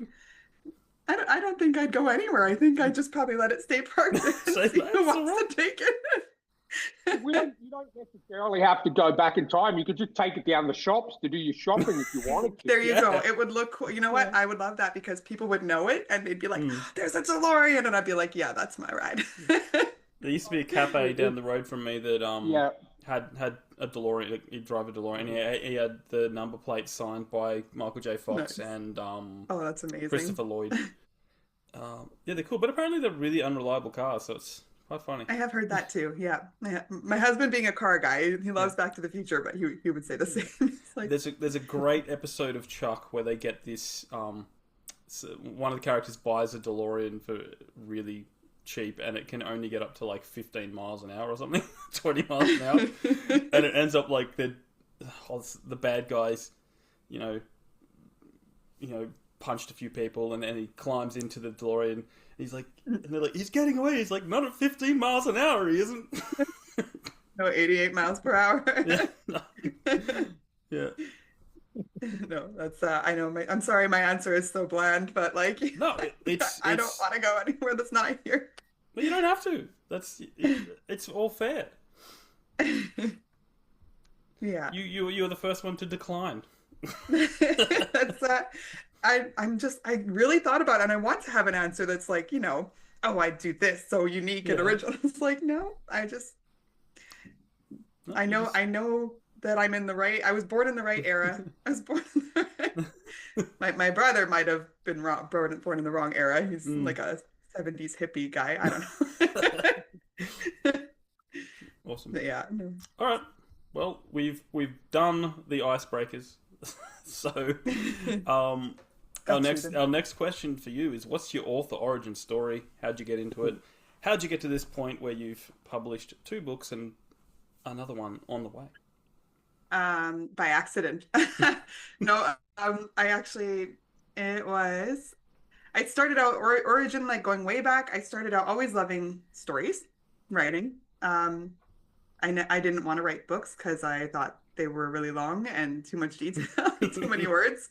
I don't think I'd go anywhere. I think I'd just probably let it stay parked and see who wants to take it. You don't necessarily have to go back in time. You could just take it down the shops to do your shopping if you wanted to. There you go. It would look cool. You know what? I would love that because people would know it and they'd be like, there's a DeLorean. And I'd be like, yeah, that's my ride. There used to be a cafe down the road from me that had a DeLorean. He'd drive a DeLorean. He had the number plate signed by Michael J. Fox and oh, that's amazing. Christopher Lloyd. Yeah, they're cool, but apparently they're really unreliable cars, so it's quite funny. I have heard that too. Yeah, my husband being a car guy, he loves Back to the Future, but he would say the same. Like... There's a great episode of Chuck where they get this. So one of the characters buys a DeLorean for really cheap, and it can only get up to like 15 miles an hour or something, 20 miles an hour, and it ends up like the bad guys, punched a few people, and then he climbs into the DeLorean. And he's like, and they're like, he's getting away. He's like, not at 15 miles an hour, he isn't. No, 88 miles per hour. Yeah. No. Yeah. No, that's I know. I'm sorry, my answer is so bland, but like, no, I don't want to go anywhere that's not here. But you don't have to. It's all fair. Yeah. You're the first one to decline. That's I really thought about it, and I want to have an answer that's like, I do this so unique and original. It's like, no, I know that I'm in the right. I was born in the right era. I was born in the right. My brother might have been born in the wrong era. He's like a 70s hippie guy. I don't know. Awesome. But yeah. All right. Well, we've done the icebreakers. So, our next question for you is: what's your author origin story? How'd you get into it? How'd you get to this point where you've published 2 books and another one on the way? By accident. No, I started out origin, like going way back. I started out always loving stories, writing. I didn't want to write books because I thought they were really long and too much detail, too many words.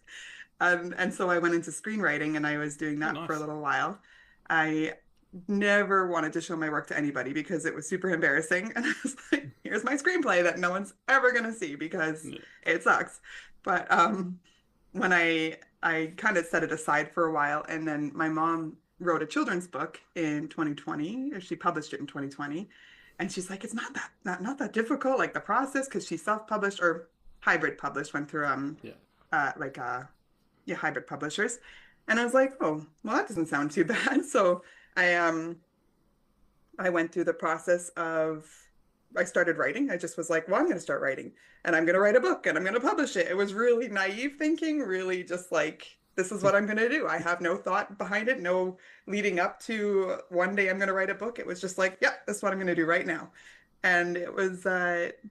And so I went into screenwriting, and I was doing that for a little while. I never wanted to show my work to anybody because it was super embarrassing. And I was like, here's my screenplay that no one's ever going to see because it sucks. But when I kind of set it aside for a while, and then my mom wrote a children's book in 2020, or she published it in 2020. And she's like, it's not that difficult, like the process, because she self-published or hybrid published, went through hybrid publishers. And I was like, oh, well, that doesn't sound too bad. So I went through the process of, I started writing. I just was like, well, I'm going to start writing, and I'm going to write a book, and I'm going to publish it. It was really naive thinking, really just like, this is what I'm going to do. I have no thought behind it, no leading up to one day I'm going to write a book. It was just like, yeah, this is what I'm going to do right now. And it was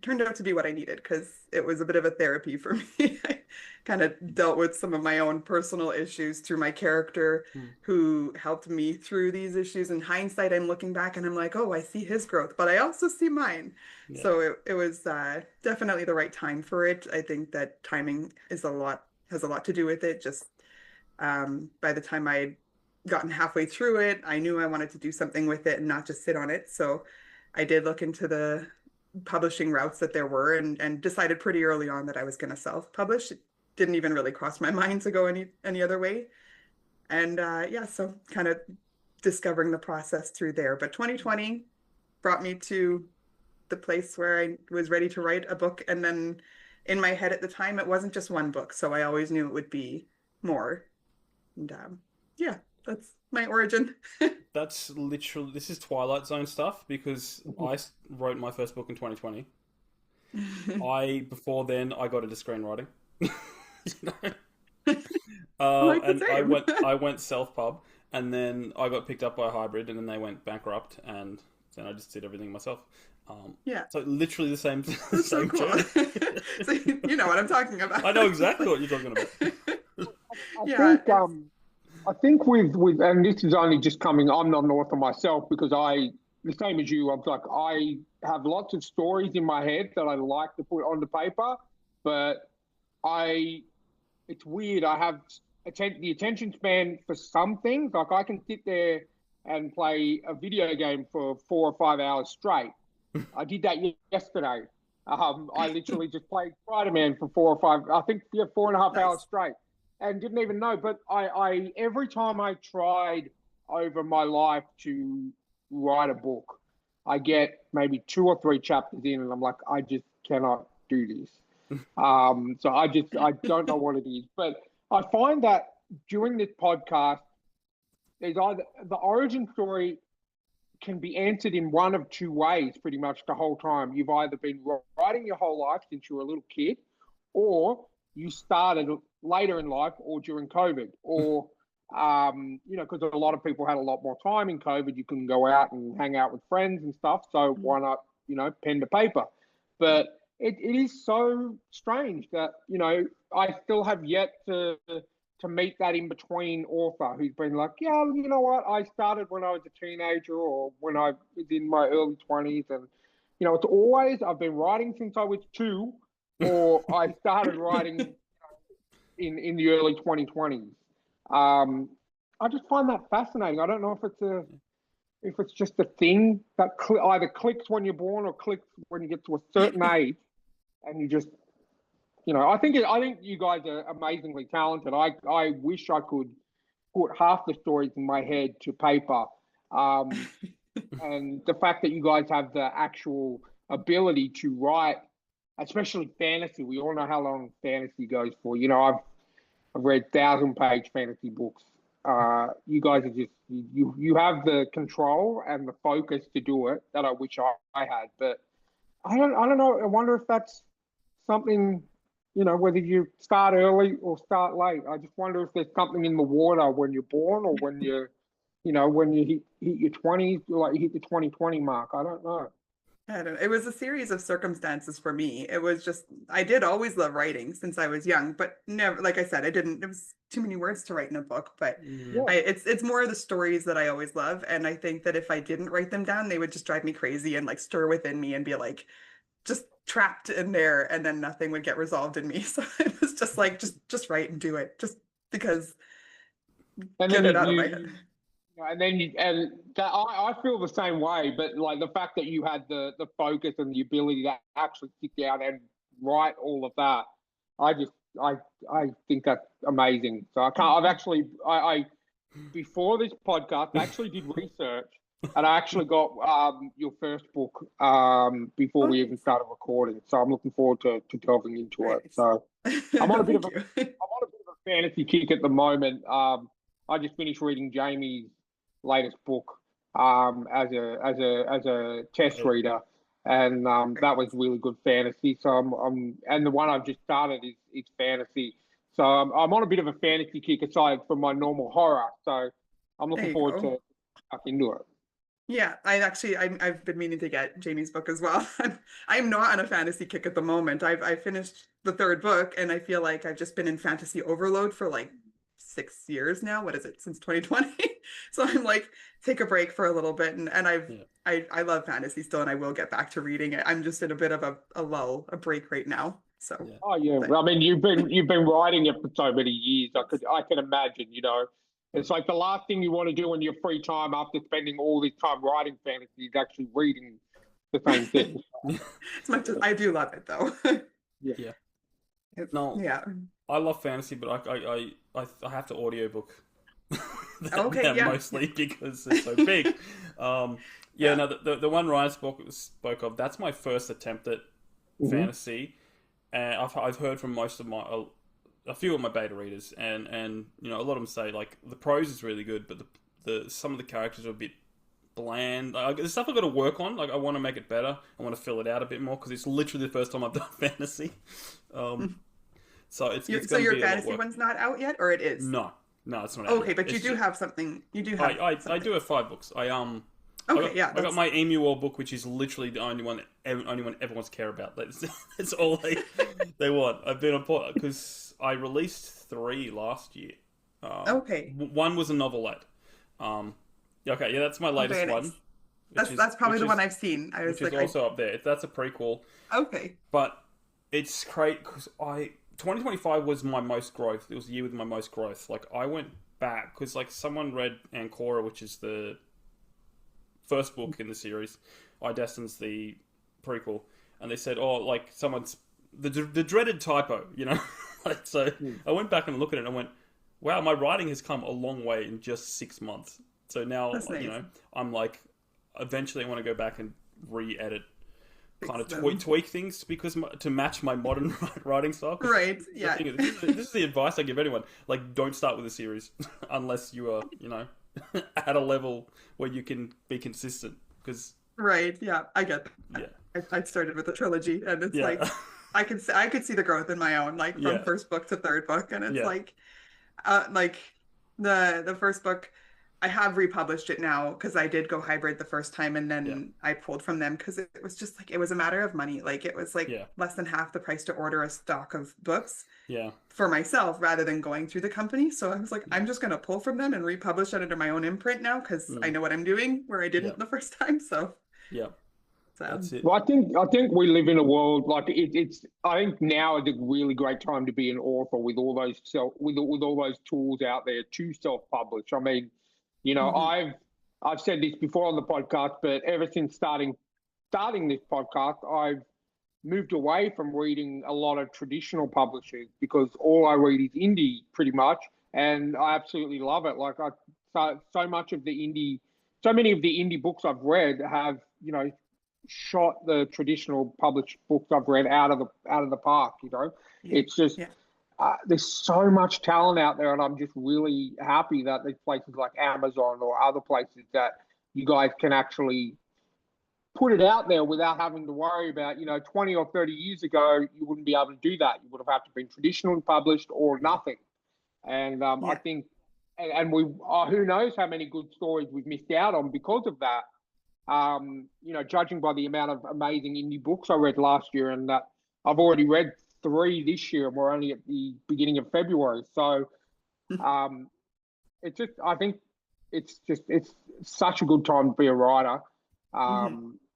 turned out to be what I needed, because it was a bit of a therapy for me. I kind of dealt with some of my own personal issues through my character, who helped me through these issues. In hindsight, I'm looking back and I'm like, oh, I see his growth, but I also see mine. Yeah. So it was definitely the right time for it. I think that timing is a lot has a lot to do with it. Just by the time I had gotten halfway through it, I knew I wanted to do something with it and not just sit on it. So I did look into the publishing routes that there were, and decided pretty early on that I was going to self-publish. It didn't even really cross my mind to go any other way. And yeah, so kind of discovering the process through there. But 2020 brought me to the place where I was ready to write a book. And then in my head at the time, it wasn't just one book. So I always knew it would be more. And yeah, that's my origin. That's literally, this is Twilight Zone stuff, because I wrote my first book in 2020. Before then, I got into screenwriting. You know? And I went self-pub, and then I got picked up by a hybrid, and then they went bankrupt, and then I just did everything myself. Yeah. So literally the same so cool. So you know what I'm talking about. I know exactly what you're talking about. I think with and this is only just coming. I'm not an author myself, because the same as you. I'm like, I have lots of stories in my head that I like to put on the paper, but it's weird. I have the attention span for some things. Like, I can sit there and play a video game for 4 or 5 hours straight. I did that yesterday. I literally just played Spider-Man for 4 or 5, I think, 4.5 hours straight, and didn't even know. But I every time I tried over my life to write a book, I get maybe 2 or 3 chapters in, and I'm like, I just cannot do this. So I don't know what it is. But I find that during this podcast, there's either the origin story can be answered in one of 2 ways pretty much the whole time. You've either been writing your whole life since you were a little kid, or you started later in life, or during COVID, or, because a lot of people had a lot more time in COVID. You can go out and hang out with friends and stuff. So why not, pen to paper? But it is so strange that, I still have yet to meet that in-between author who's been like, yeah, you know what, I started when I was a teenager, or when I was in my early 20s. And, it's always, I've been writing since I was 2, or I started writing in the early 2020s. I just find that fascinating. I don't know if it's just a thing that either clicks when you're born, or clicks when you get to a certain age, and you just, I think you guys are amazingly talented. I wish I could put half the stories in my head to paper. And the fact that you guys have the actual ability to write, especially fantasy. We all know how long fantasy goes for. I've read 1,000-page fantasy books. You guys are just, you have the control and the focus to do it that I wish I had. But I don't know. I wonder if that's something, whether you start early or start late. I just wonder if there's something in the water when you're born, or when when you hit your 20s, like you hit the 2020 mark. I don't know. I don't know. It was a series of circumstances for me. It was just, I did always love writing since I was young, but never, like I said, it was too many words to write in a book. But it's more of the stories that I always love. And I think that if I didn't write them down, they would just drive me crazy and like stir within me and be like, just trapped in there, and then nothing would get resolved in me. So it was just like, just write and do it, just because get it out of my head. And then I feel the same way, but like the fact that you had the focus and the ability to actually sit down and write all of that, I think that's amazing. So I before this podcast, I actually did research, and I actually got your first book before we even started recording. So I'm looking forward to delving into it. So I'm on a bit of a fantasy kick at the moment. I just finished reading Jamie's latest book as a test reader, and that was really good fantasy. So and the one I've just started is fantasy. So I'm on a bit of a fantasy kick aside from my normal horror. So I'm looking forward to back into it. Yeah, I've been meaning to get Jamie's book as well. I'm not on a fantasy kick at the moment. I finished the 3rd book, and I feel like I've just been in fantasy overload for like 6 years now. What is it, since 2020? So I'm like, take a break for a little bit, and I love fantasy still, and I will get back to reading it. I'm just in a bit of a lull, a break right now. So Yeah. Oh yeah, well, I mean, you've been writing it for so many years. I can imagine. It's like the last thing you want to do in your free time after spending all this time writing fantasy is actually reading the same thing. as much as I do love it though. Yeah. Yeah. It's, No, yeah. I love fantasy, but I have to audiobook that Okay, now yeah. mostly because it's so big. Yeah, Yeah. no, the one Ryan spoke of, that's my first attempt at fantasy, and I've heard from most of my a few of my beta readers, and a lot of them say like the prose is really good, but the some of the characters are a bit bland. There's stuff I've got to work on. Like I want to make it better. I want to fill it out a bit more because it's literally the first time I've done fantasy. So it's So going to your be a lot of fantasy work. one's not out yet, or it is? No, it's not out Okay, yet. but you It's do just- have something. You do have. I something. do have 5 books. I Okay, yeah. got that's- my Emu War book, which is literally the only one anyone ever wants to care about. That's all they want. I've been on port because I released 3 last year. Okay. One was a novelette. Okay, yeah, that's my latest very nice. one. That's probably which the is- one I've seen. I was Which like, is also up there. That's a prequel. okay. But it's great because 2025 was my most growth. It was the year with my most growth. Like I went back because like someone read Ancora, which is the first book in the series. Idestin's the prequel, and they said, "Oh, like someone's the dreaded typo," Like, so I went back and looked at it and I went, "Wow, my writing has come a long way in just 6 months." So now, That's nice. I'm like, eventually I want to go back and re-edit, kind of Fix them. tweak things to match my modern writing style. 'Cause Right. the Yeah. thing is, this is the advice I give anyone. Like, don't start with a series unless you are, at a level where you can be consistent. Because Right. Yeah. I get that. yeah, I started with a trilogy, and it's yeah, like I could see the growth in my own, like from Yeah. first book to third book, and it's Yeah. like the first book. I have republished it now because I did go hybrid the first time, and then I pulled from them because it was just like it was a matter of money. Like it was like Yeah. less than half the price to order a stock of books yeah, for myself rather than going through the company. So I was like, I'm just gonna pull from them and republish it under my own imprint now because I know what I'm doing where I didn't Yeah. the first time. So yeah. That's it. Well, I think we live in a world like it's. I think now is a really great time to be an author with all those with all those tools out there to self-publish. I mean, I've said this before on the podcast, but ever since starting this podcast, I've moved away from reading a lot of traditional publishers because all I read is indie pretty much, and I absolutely love it. Like so many of the indie books I've read have shot the traditional published books I've read out of the park. It's just there's so much talent out there, and I'm just really happy that there's places like Amazon or other places that you guys can actually put it out there without having to worry about, 20 or 30 years ago, you wouldn't be able to do that. You would have had to been traditionally published or nothing. And I think, and we, who knows how many good stories we've missed out on because of that. Judging by the amount of amazing indie books I read last year, and that I've already read 3 this year, and we're only at the beginning of February. So, I think it's such a good time to be a writer.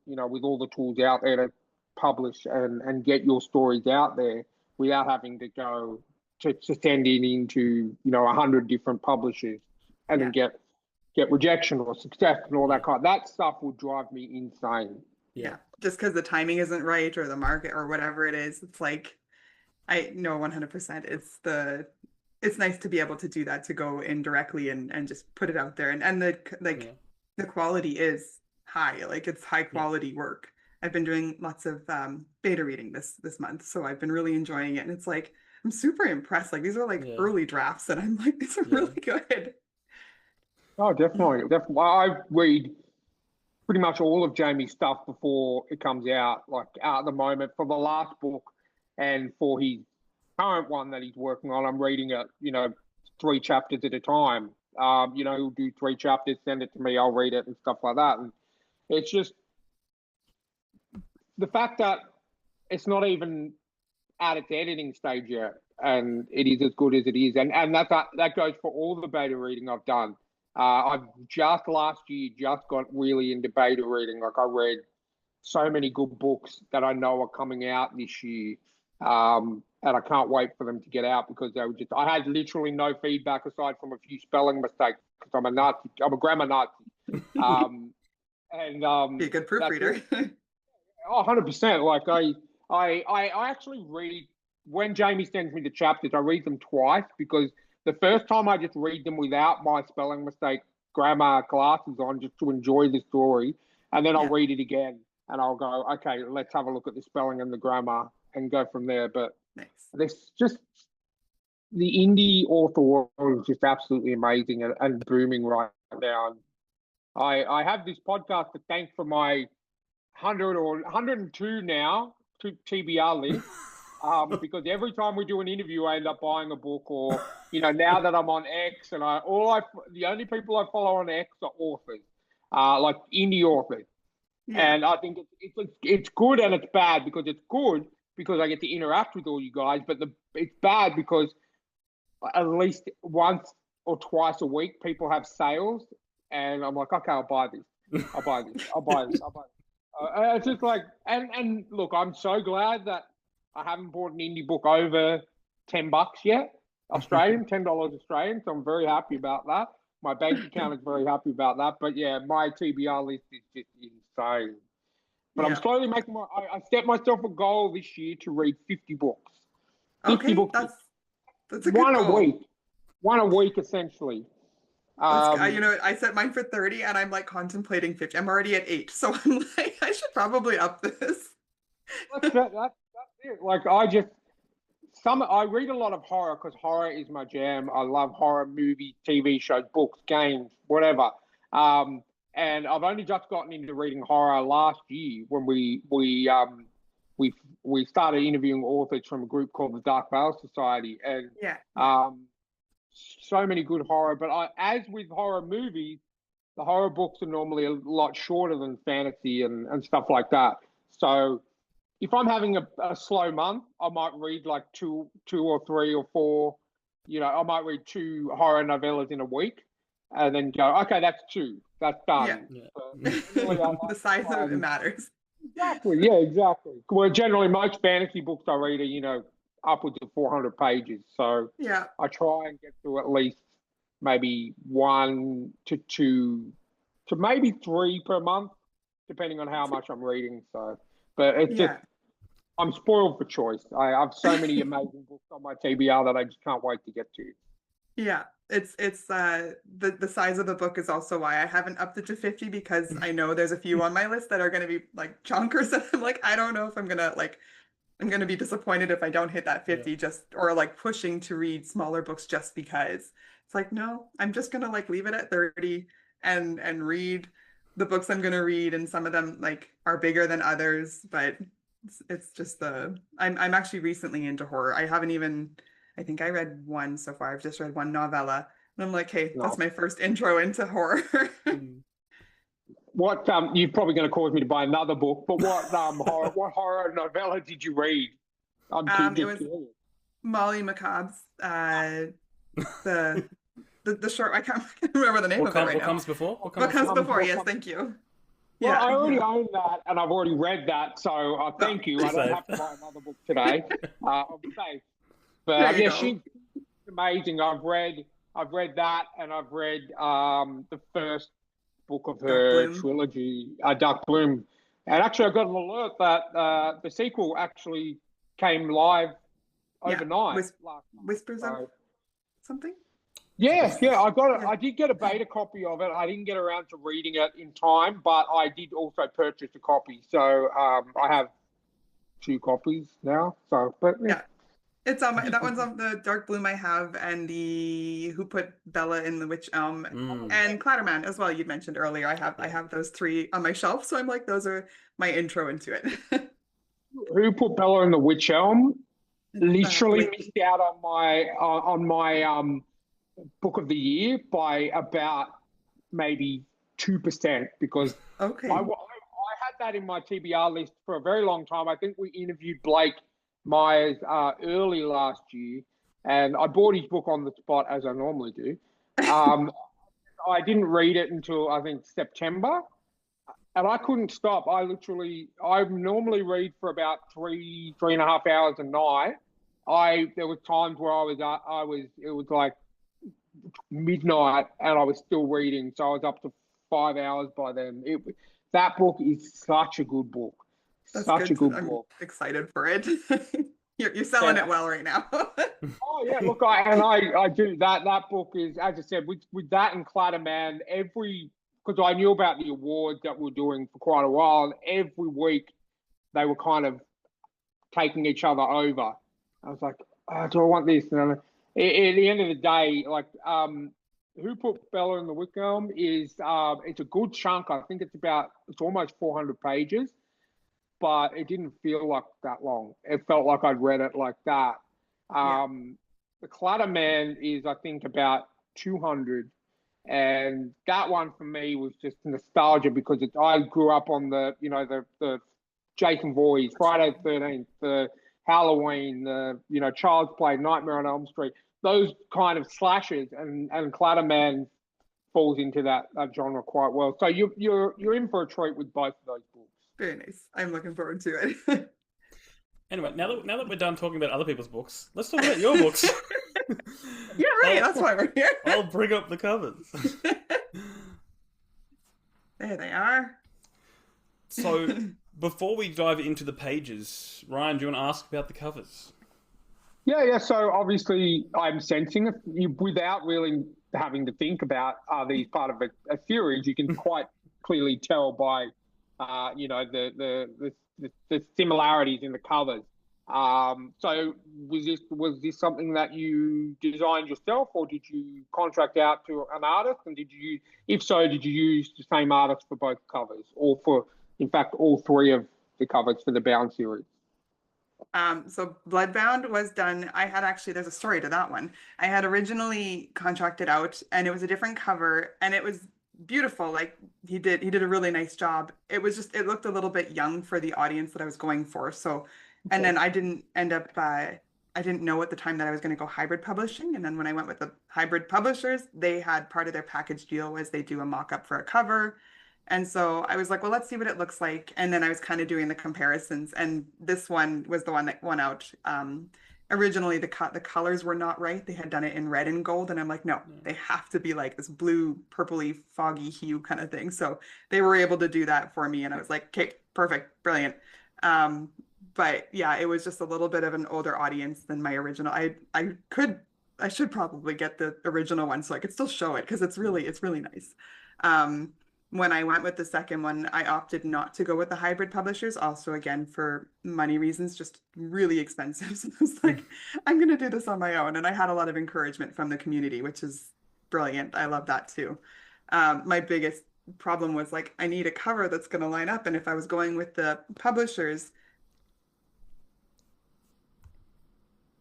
With all the tools out there to publish and get your stories out there without having to go to send it into 100 different publishers and then get rejection or success and all that stuff would drive me insane. Yeah. Just because the timing isn't right or the market or whatever it is, it's like I know 100%. It's nice to be able to do that, to go in directly and just put it out there, and the quality is high. Like it's high quality work. I've been doing lots of beta reading this month, so I've been really enjoying it, and it's like I'm super impressed. Like these are like early drafts, and I'm like, these are really good. Oh, definitely. I read pretty much all of Jamie's stuff before it comes out. Like at the moment, for the last book and for his current one that he's working on, I'm reading it, 3 chapters at a time. He'll do 3 chapters, send it to me, I'll read it and stuff like that. And it's just the fact that it's not even at its editing stage yet, and it is as good as it is. And that goes for all the beta reading I've done. I've just last year got really into beta reading. Like I read so many good books that I know are coming out this year. And I can't wait for them to get out because they were I had literally no feedback aside from a few spelling mistakes because I'm a Nazi. I'm a grammar Nazi. Be a good proofreader. 100%. Like I actually read when Jamie sends me the chapters, I read them twice because the first time I just read them without my spelling mistake grammar glasses on just to enjoy the story. And then I'll read it again and I'll go, okay, let's have a look at the spelling and the grammar and go from there. But this just the indie author world is just absolutely amazing and booming right now. And I have this podcast to thank for my 100 or 102 now TBR list. Because every time we do an interview, I end up buying a book, or now that I'm on X, and the only people I follow on X are authors, like indie authors, and I think it's good and it's bad because it's good because I get to interact with all you guys, but it's bad because at least once or twice a week people have sales, and I'm like, okay, I'll buy this, I'll buy this, I'll buy this, I'll buy this. It's just like, and look, I'm so glad that I haven't bought an indie book over $10 yet, Australian, $10 Australian. So I'm very happy about that. My bank account is very happy about that. But yeah, my TBR list is just insane. But I'm slowly making I set myself a goal this year to read 50 books. 50 books. That's a good goal. One a week, essentially. I set mine for 30 and I'm like contemplating 50. I'm already at 8. So I'm like, I should probably up this. That's it. Like I read a lot of horror because horror is my jam. I love horror movies, TV shows, books, games, whatever. And I've only just gotten into reading horror last year when we started interviewing authors from a group called the Dark Veil Society, and so many good horror. But as with horror movies, the horror books are normally a lot shorter than fantasy and stuff like that. So if I'm having a slow month, I might read like two or three or four. I might read 2 horror novellas in a week, and then go, okay, that's 2. That's done. Yeah. The size of it matters. Exactly. Yeah, exactly. Well, generally, most fantasy books I read are, upwards of 400 pages. So I try and get through at least maybe 1 to 2 to maybe 3 per month, depending on how much I'm reading. So, but it's just, I'm spoiled for choice. I have so many amazing books on my TBR that I just can't wait to get to. Yeah, it's the size of the book is also why I haven't upped it to 50, because I know there's a few on my list that are going to be like chunkers, and I'm like, I don't know if I'm gonna be disappointed if I don't hit that 50 or like pushing to read smaller books just because. It's like, no, I'm just gonna like leave it at 30 and read the books I'm gonna read, and some of them like are bigger than others, but it's just I'm actually recently into horror. I think I read 1 so far. I've just read 1 novella, and I'm like, hey, that's my first intro into horror. What you're probably going to cause me to buy another book, but what horror novella did you read? It was Molly Macabre's the short. I can't remember the name of it right now. What comes before? What comes before? Yes, thank you. Well, I already own that, and I've already read that, so thank you. I don't have to buy another book today. I'm safe. But she's amazing. I've read that, and I've read the first book of her trilogy, Dark Bloom. And actually, I got an alert that the sequel actually came live overnight. Whispers of something? Yeah, I got it. I did get a beta copy of it. I didn't get around to reading it in time, but I did also purchase a copy. So I have 2 copies now. So, but it's on that one's on the Dark Bloom I have, and the Who Put Bella in the Witch Elm, and Clatterman as well. You'd mentioned earlier. I have those 3 on my shelf, so I'm like, those are my intro into it. Who Put Bella in the Witch Elm? Literally missed out on my book of the year by about maybe 2%, because I had that in my TBR list for a very long time. I think we interviewed Blake Myers early last year, and I bought his book on the spot, as I normally do. I didn't read it until I think September, and I couldn't stop. I normally read for about 3.5 hours a night. There was times where it was like midnight and I was still reading, so I was up to 5 hours by then. That book is such a good book, That's such a good. good I'm book. excited for it. You're selling it well right now. Oh yeah, look, I do that. That book is, as I said, with that and Clatterman, because I knew about the awards that we're doing for quite a while, and every week they were kind of taking each other over. I was like, oh, do I want this? And at the end of the day, like, who put Bella in the Wicker is it's a good chunk. I think it's almost 400 pages, but it didn't feel like that long. It felt like I'd read it like that. Yeah. The Clatterman is, I think, about 200. And that one for me was just nostalgia because I grew up on the Jason Voorhees, Friday the 13th, the Halloween, Child's Play, Nightmare on Elm Street, those kind of slashes, and Clatterman falls into that genre quite well. So you're in for a treat with both of those books. Very nice. I'm looking forward to it. Anyway, now that we're done talking about other people's books, let's talk about your books. Yeah, right. That's why we're here. I'll bring up the covers. There they are. So, before we dive into the pages, Ryan, do you want to ask about the covers? Yeah. So obviously, I'm sensing it without really having to think about are these part of a series. You can quite clearly tell by the similarities in the covers. So was this something that you designed yourself, or did you contract out to an artist? And if so, did you use the same artist for both covers, or for, in fact, all three of the covers for the Bound series? So Bloodbound was done. There's a story to that one. I had originally contracted out and it was a different cover and it was beautiful. Like he did a really nice job. It looked a little bit young for the audience that I was going for. So, and then I didn't end up, I didn't know at the time that I was going to go hybrid publishing. And then when I went with the hybrid publishers, they had part of their package deal was they do a mock-up for a cover. And so I was like, well, let's see what it looks like. And then I was kind of doing the comparisons. And this one was the one that won out. Originally, the colors were not right. They had done it in red and gold. And I'm like, no, they have to be like this blue, purpley, foggy hue kind of thing. So they were able to do that for me. And I was like, okay, perfect, brilliant. But yeah, it was just a little bit of an older audience than my original. I should probably get the original one so I could still show it because it's really nice. When I went with the second one, I opted not to go with the hybrid publishers, also again for money reasons, just really expensive. So I was like, I'm going to do this on my own. And I had a lot of encouragement from the community, which is brilliant. I love that too. My biggest problem was like, I need a cover that's going to line up. And if I was going with the publishers,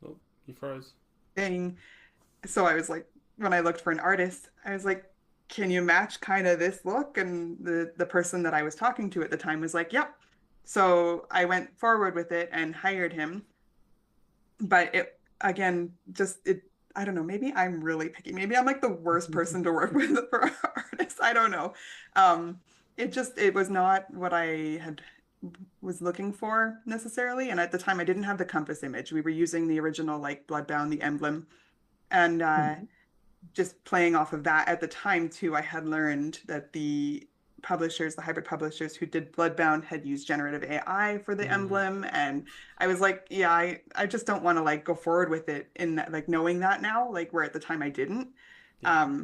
Oh, you froze. So I was like, when I looked for an artist, I was like, can you match kind of this look? And the person that I was talking to at the time was like, yep. So I went forward with it and hired him. But I don't know, maybe I'm really picky. Maybe I'm like the worst person to work with for artists. I don't know. It was not what I was looking for necessarily. And at the time I didn't have the compass image. We were using the original like Bloodbound, the emblem. And just playing off of that at the time too, I had learned that the hybrid publishers who did Bloodbound had used generative AI for the emblem. And I was like, yeah, I just don't want to like go forward with it in that, like knowing that now, like where at the time I didn't. Yeah.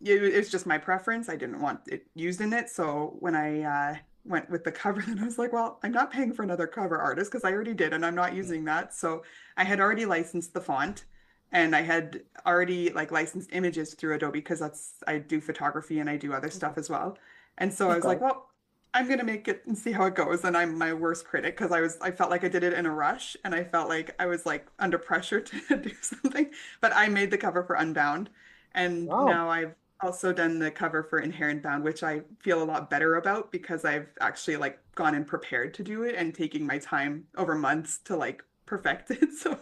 It's just my preference. I didn't want it used in it. So when I went with the cover, then I was like, well, I'm not paying for another cover artist because I already did and I'm not using that. So I had already licensed the font. And I had already like licensed images through Adobe because I do photography and I do other stuff as well. And so I was like, well, I'm going to make it and see how it goes. And I'm my worst critic because I felt like I did it in a rush and I felt like I was like under pressure to do something. But I made the cover for Unbound. And now I've also done the cover for Inherent Bound, which I feel a lot better about because I've actually like gone and prepared to do it and taking my time over months to like perfect it. So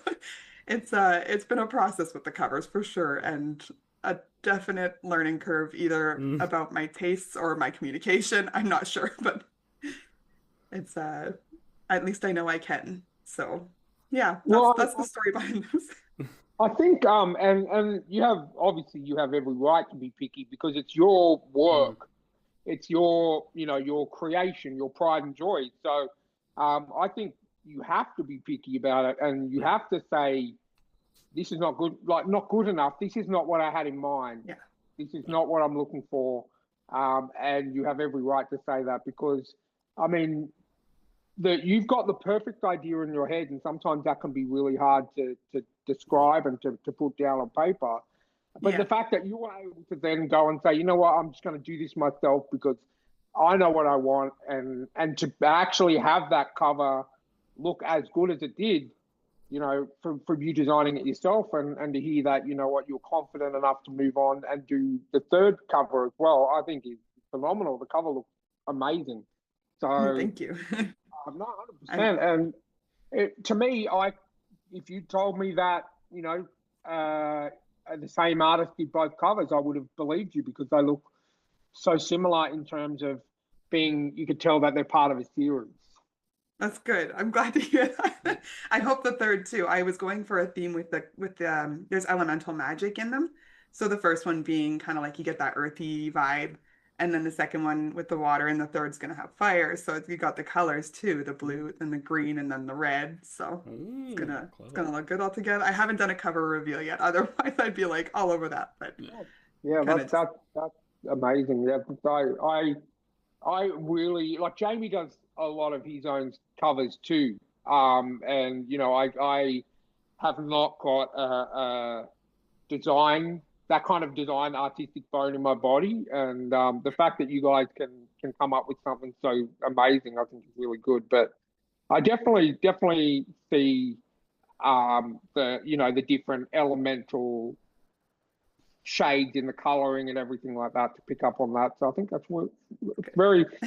it's been a process with the covers for sure. And a definite learning curve, either about my tastes or my communication. I'm not sure, but it's at least I know I can. So yeah, that's the story behind this. I think and you have obviously you have every right to be picky because it's your work, it's your your creation, your pride and joy. So I think you have to be picky about it, and you have to say this is not good, like not good enough. This is not what I had in mind. Yeah. This is not what I'm looking for, and you have every right to say that because I mean you've got the perfect idea in your head, and sometimes that can be really hard to describe and to put down on paper. But the fact that you were able to then go and say, you know what, I'm just going to do this myself because I know what I want, and to actually have that cover look as good as it did, from you designing it yourself, and to hear that, you know what, you're confident enough to move on and do the third cover as well, I think is phenomenal. The cover looks amazing. So thank you. Not 100%. And to me, if you told me that, the same artist did both covers, I would have believed you because they look so similar in terms of being, you could tell that they're part of a series. That's good. I'm glad to hear that. I hope the third too. I was going for a theme with the there's elemental magic in them. So the first one being kind of like you get that earthy vibe, and then the second one with the water, and the third's gonna have fire. So you got the colors too, the blue and the green and then the red. So it's gonna look good all together. I haven't done a cover reveal yet. Otherwise I'd be like all over that. But yeah, that's amazing. Yeah, I really like Jamie does a lot of his own covers too. And I have not got a design, that kind of design artistic bone in my body, and the fact that you guys can come up with something so amazing, I think is really good. But I definitely see the different elemental shades in the coloring and everything like that to pick up on that. So I think that's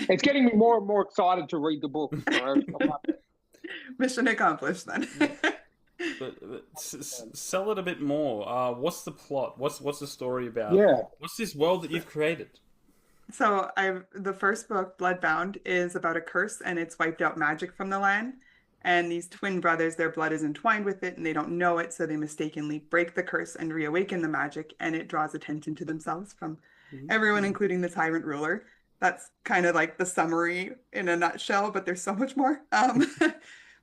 it's getting me more and more excited to read the book. So mission accomplished then. But sell it a bit more. What's the plot? What's the story about? Yeah. What's this world that you've created? So the first book, Bloodbound, is about a curse, and it's wiped out magic from the land. And these twin brothers, their blood is entwined with it, and they don't know it, so they mistakenly break the curse and reawaken the magic, and it draws attention to themselves from everyone, including the tyrant ruler. That's kind of like the summary in a nutshell, but there's so much more.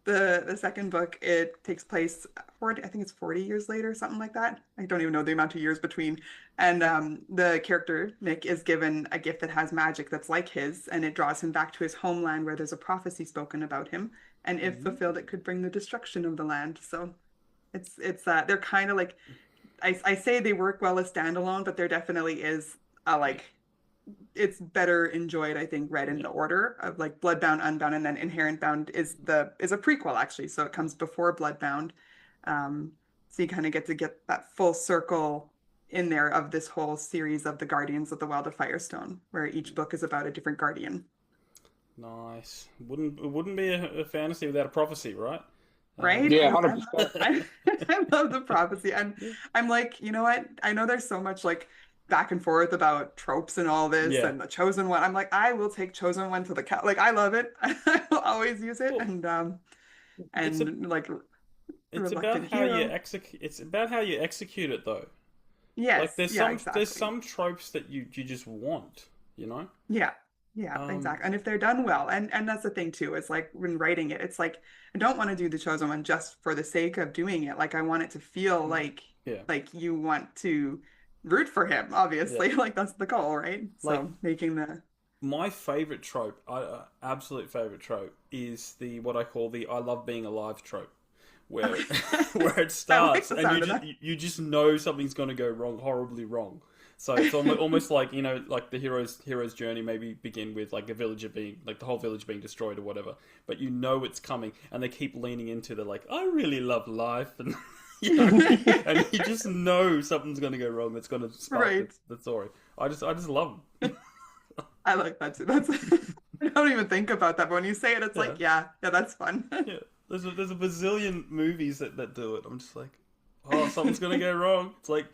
The second book, it takes place, I think it's 40 years later, something like that. I don't even know the amount of years between. And the character, Nick, is given a gift that has magic that's like his, and it draws him back to his homeland where there's a prophecy spoken about him. And if fulfilled, it could bring the destruction of the land. So it's they're kind of like, I say they work well as standalone, but there definitely is it's better enjoyed, I think, read in the order of like Bloodbound, Unbound, and then Inherent Bound is a prequel actually. So it comes before Bloodbound. So you kind of get that full circle in there of this whole series of the Guardians of the Well of Firestone, where each book is about a different guardian. Nice. It wouldn't be a fantasy without a prophecy, right? Right? Yeah, 100%. I love the prophecy. And I'm like, you know what? I know there's so much like back and forth about tropes and all this and the chosen one. I'm like, I will take chosen one to the cat. Like, I love it. I will always use it. Well, it's about how you execute it, though. Yes. Like Exactly. There's some tropes that you just want, you know? Yeah. Yeah, exactly. And if they're done well, and that's the thing too, is like when writing it, it's like I don't want to do the chosen one just for the sake of doing it. Like I want it to feel like you want to root for him, obviously. Like that's the goal, right? So making my favorite trope, absolute favorite trope, is what I call the "I love being alive" trope, where where it starts and you just know something's going to go wrong, horribly wrong. So it's almost like, like the hero's journey maybe begin with like the whole village being destroyed or whatever, but it's coming, and they keep leaning into I really love life, and and you just know something's going to go wrong. That's going to spark the story. I just love them. I like that too. I don't even think about that, but when you say it, it's like that's fun. There's a bazillion movies that do it. I'm just like, oh, something's going to go wrong. It's like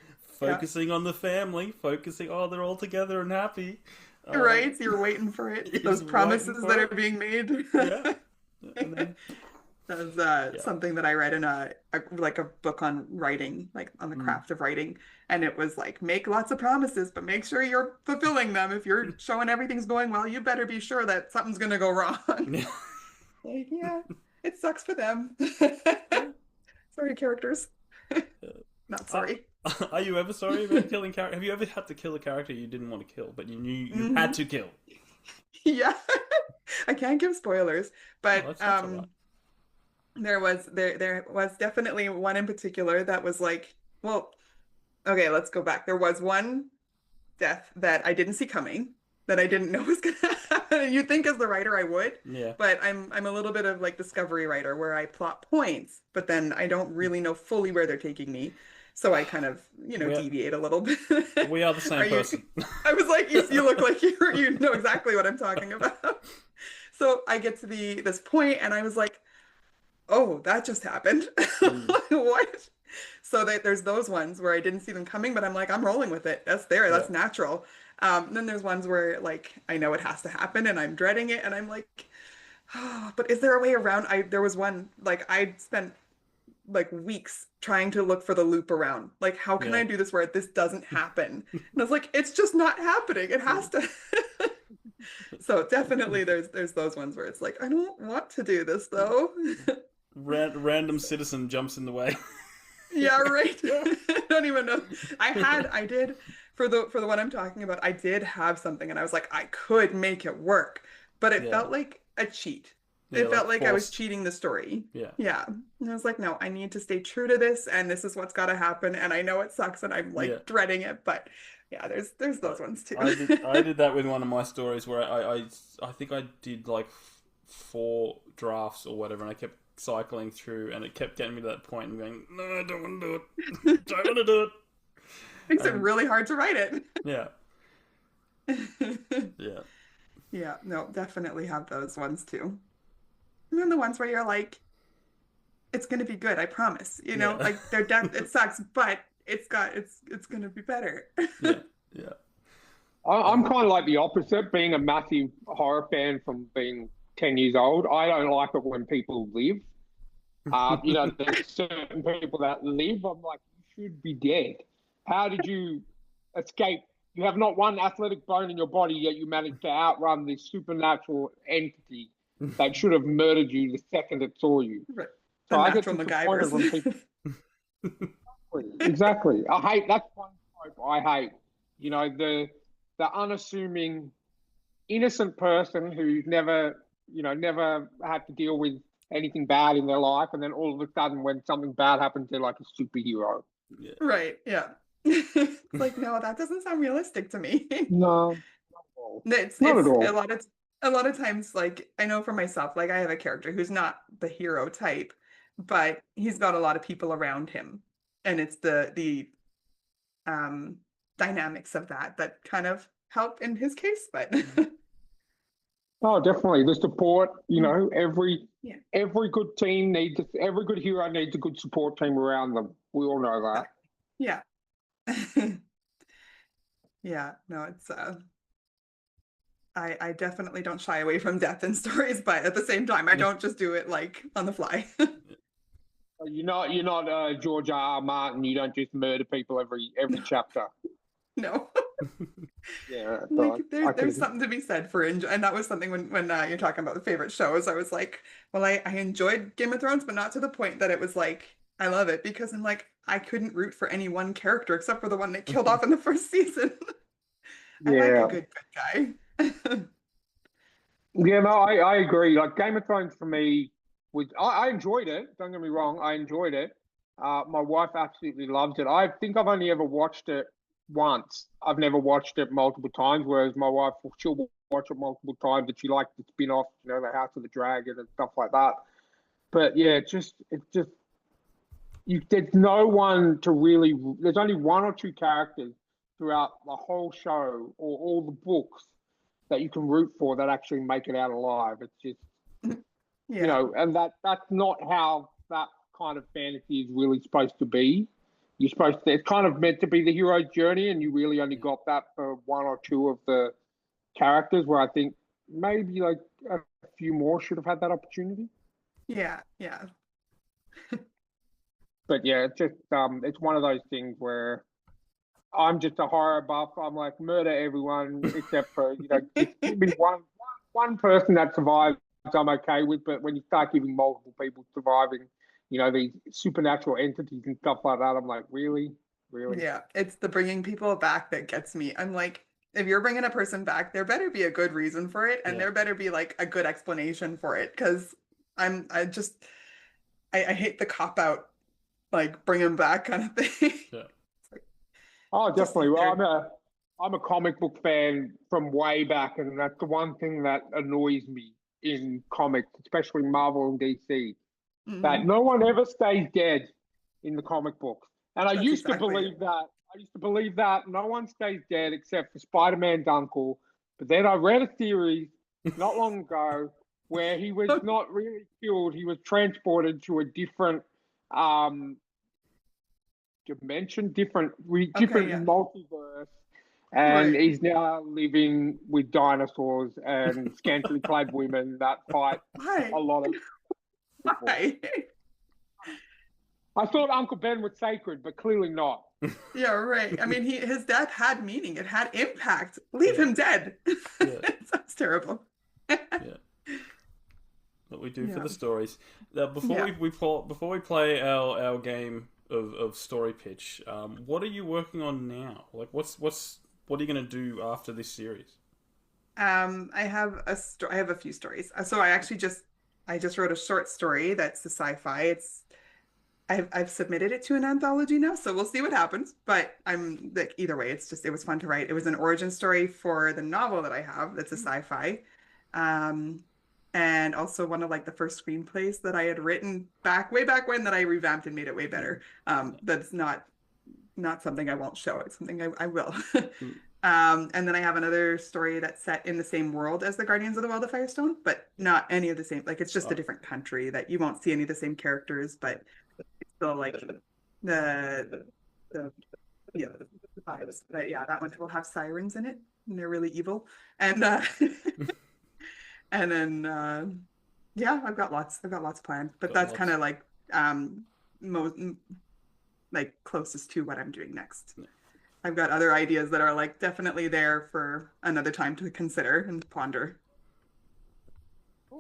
focusing on the family, focusing, oh, they're all together and happy. Right, so you're waiting for it. Those promises that are being made. Yeah. And then, That's something that I read in a book on writing, like on the craft of writing, and it was like, make lots of promises, but make sure you're fulfilling them. If you're showing everything's going well, you better be sure that something's gonna go wrong. Like, yeah, it sucks for them. Sorry, characters. Not sorry. Are you ever sorry about killing character? Have you ever had to kill a character you didn't want to kill, but you knew you had to kill? Yeah, I can't give spoilers, but that's all right. there was definitely one in particular that was like, well, okay, let's go back. There was one death that I didn't see coming, that I didn't know was gonna happen. You think as the writer I would, but I'm a little bit of like discovery writer where I plot points, but then I don't really know fully where they're taking me. So I kind of, deviate a little bit. We are the same person. I was like, you look like you know exactly what I'm talking about. So I get to this point and I was like, oh, that just happened. What? So there's those ones where I didn't see them coming, but I'm like, I'm rolling with it. That's there. That's natural. Then there's ones where like, I know it has to happen and I'm dreading it. And I'm like, oh, but is there a way around? There was one, like I spent like weeks trying to look for the loop around. Like, how can I do this where this doesn't happen? And I was like, it's just not happening. It has to. So definitely there's those ones where it's like, I don't want to do this though. Random citizen jumps in the way. Yeah, right. I don't even know. I did for the one I'm talking about, I did have something and I was like, I could make it work, but it felt like a cheat. It felt like I was cheating the story. Yeah. And I was like, no, I need to stay true to this, and this is what's got to happen. And I know it sucks, and I'm like dreading it, but yeah, there's those ones too. I did that with one of my stories where I think I did like 4 drafts or whatever, and I kept cycling through, and it kept getting me to that point and going, no, I don't want to do it. Don't want to do it. Makes it really hard to write it. Yeah. Yeah. Yeah. No, definitely have those ones too. And then the ones where you're like, it's going to be good, I promise. Like their death, it sucks, but it's going to be better. Yeah. I'm kind of like the opposite, being a massive horror fan from being 10 years old. I don't like it when people live. There's certain people that live. I'm like, you should be dead. How did you escape? You have not one athletic bone in your body, yet you managed to outrun this supernatural entity that should have murdered you the second it saw you. Right. So I get to MacGyvers. Exactly. That's one trope I hate. The unassuming, innocent person who's never had to deal with anything bad in their life, and then all of a sudden when something bad happens, they're like a superhero. Yeah. Right, yeah. It's like, no, that doesn't sound realistic to me. No. It's not at all. A lot of times, like, I know for myself, like I have a character who's not the hero type, but he's got a lot of people around him. And it's the dynamics of that kind of help in his case, but oh, definitely the support. Every good every good hero needs a good support team around them. We all know that. Yeah. Yeah. No, it's I definitely don't shy away from death in stories, but at the same time, I don't just do it like on the fly. You're not George R. R. Martin. You don't just murder people every chapter. No. Yeah. Like, there's something to be said for and that was something when you're talking about the favorite shows. I was like, well, I enjoyed Game of Thrones, but not to the point that it was like I love it, because I'm like, I couldn't root for any one character except for the one they killed off in the first season. I like a good guy. Yeah, no, I agree. Like Game of Thrones for me I enjoyed it. Don't get me wrong, I enjoyed it. My wife absolutely loves it. I think I've only ever watched it once. I've never watched it multiple times, whereas my wife, she'll watch it multiple times, and she likes the spin-off, the House of the Dragon and stuff like that. But yeah, there's no one to really. There's only 1 or 2 characters throughout the whole show or all the books that you can root for that actually make it out alive. It's just, and that's not how that kind of fantasy is really supposed to be. you're supposed to. It's kind of meant to be the hero's journey, and you really only got that for one or two of the characters. Where I think maybe like a few more should have had that opportunity. Yeah, yeah. But yeah, it's just it's one of those things where I'm just a horror buff. I'm like murder everyone except for just give me one person that survives. I'm okay with, but when you start giving multiple people surviving, these supernatural entities and stuff like that, I'm like, really? Yeah, it's the bringing people back that gets me. I'm like, if you're bringing a person back, there better be a good reason for it, and there better be like a good explanation for it. Because I hate the cop out, like bring them back kind of thing. Yeah. Oh, definitely. Well, I'm a comic book fan from way back, and that's the one thing that annoys me in comics, especially Marvel and DC, that no one ever stays dead in the comic books. And I used to believe that. I used to believe that no one stays dead except for Spider-Man's uncle. But then I read a series not long ago where he was not really killed. He was transported to a different dimension, different multiverse. And he's now living with dinosaurs and scantily clad women that fight a lot of people. Why? I thought Uncle Ben was sacred, but clearly not. Yeah, right. I mean, his death had meaning. It had impact. Leave him dead. It sounds terrible. Yeah. What we do for the stories. Now, before we play our game of story pitch, what are you working on now? Like, what are you going to do after this series? I have a few stories. So I just wrote a short story that's a sci-fi. I've submitted it to an anthology now, so we'll see what happens. But I'm like, either way, it was fun to write. It was an origin story for the novel that I have that's a sci-fi. And also one of like the first screenplays that I had written way back when that I revamped and made it way better. That's not something I won't show. It's something I will. And then I have another story that's set in the same world as the Guardians of the Well of Firestone, but not any of the same. Like, it's just a different country that you won't see any of the same characters, but it's still like the vibes. But yeah, that one will have sirens in it, and they're really evil. And and then I've got lots planned, but that's kind of like most like closest to what I'm doing next. Yeah. I've got other ideas that are like definitely there for another time to consider and ponder.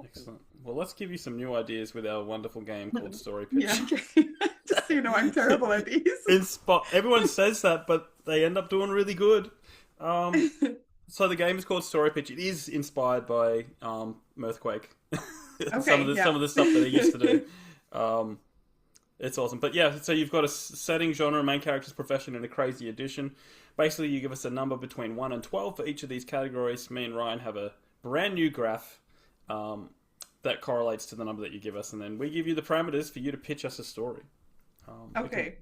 Excellent. Well, let's give you some new ideas with our wonderful game called Story Pitch. Yeah, okay. Just so you know, I'm terrible at these. Everyone says that, but they end up doing really good. So the game is called Story Pitch. It is inspired by Mirthquake. Some of the stuff that he used to do. It's awesome. But yeah, so you've got a setting, genre, main character's profession, and a crazy addition. Basically, you give us a number between 1 and 12 for each of these categories. Me and Ryan have a brand new graph that correlates to the number that you give us, and then we give you the parameters for you to pitch us a story. Okay.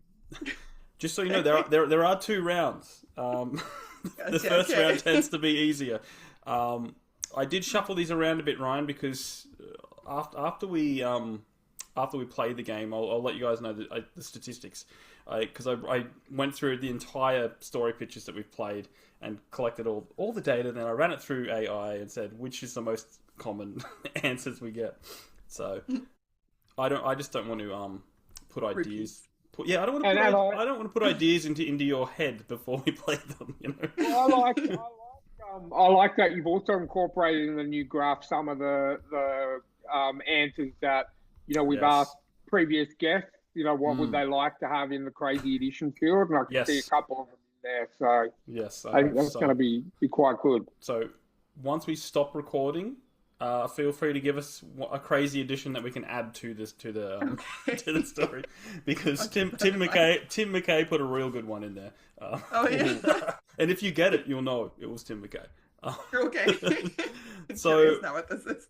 Just so you know, there are 2 rounds. The first round tends to be easier. I did shuffle these around a bit, Ryan, because after we play the game, I'll let you guys know the statistics. Because I went through the entire story pitches that we've played and collected all the data. Then I ran it through AI and said which is the most common answers we get. So I just don't want to put ideas. I don't want to put ideas into your head before we play them. You know. Well, I like that you've also incorporated in the new graph some of the answers that we've asked previous guests. What would they like to have in the crazy edition field, and I can see a couple of them in there. So yes, I think that's going to be quite good. So once we stop recording, feel free to give us a crazy addition that we can add to this to the story, because Tim McKay put a real good one in there. And if you get it, you'll know it was Tim McKay. Okay. So now what this is.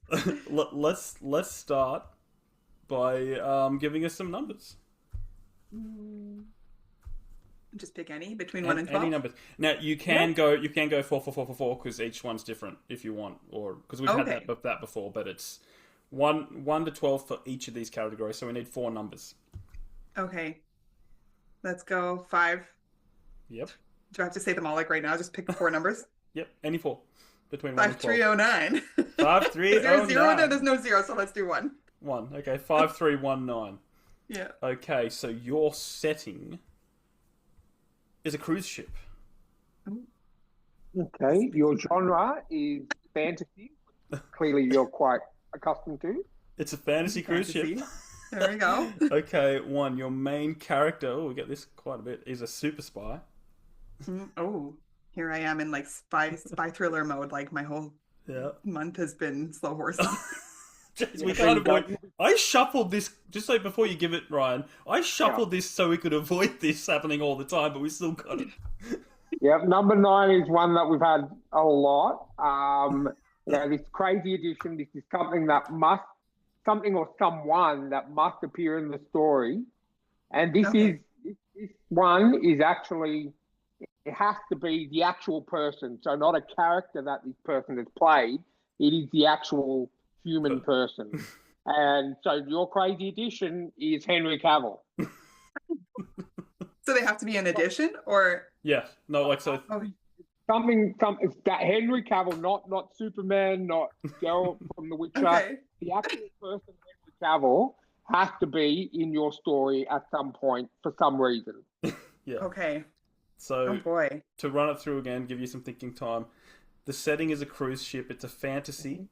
let's start by giving us some numbers. Just pick any between 1 and 12. Any numbers. Now you can go 4 because each one's different if you want, or because we've had that before. But it's 1 to 12 for each of these categories, so we need 4 numbers. Okay. Let's go 5. Yep. Do I have to say them all like right now? Just pick 4 numbers. Yep. Any 4 between 1 and 12. 5309. 5309. 0. No, there's no 0, so let's do 1. 1. Okay. 5319. Yeah. Okay. So your setting is a cruise ship. Okay, your genre is fantasy. Clearly, you're quite accustomed to. It's a fantasy cruise ship. There we go. Okay, 1. Your main character, we get this quite a bit, is a super spy. Oh, here I am in like spy thriller mode. Like my whole month has been slow horses. Jeez, we can't avoid. I shuffled this just so before you give it, Ryan. I shuffled this so we could avoid this happening all the time, but we still got it. Yep, number 9 is one that we've had a lot. This crazy edition. This is something or someone that must appear in the story, and this one is actually, it has to be the actual person. So not a character that this person has played. It is the actual human person. And so your crazy edition is Henry Cavill. So they have to be an addition, or no, like so. Something that Henry Cavill, not Superman, not Geralt from The Witcher. Okay. The actual person, Henry Cavill, has to be in your story at some point for some reason. Okay. So, boy. To run it through again, give you some thinking time. The setting is a cruise ship. It's a fantasy.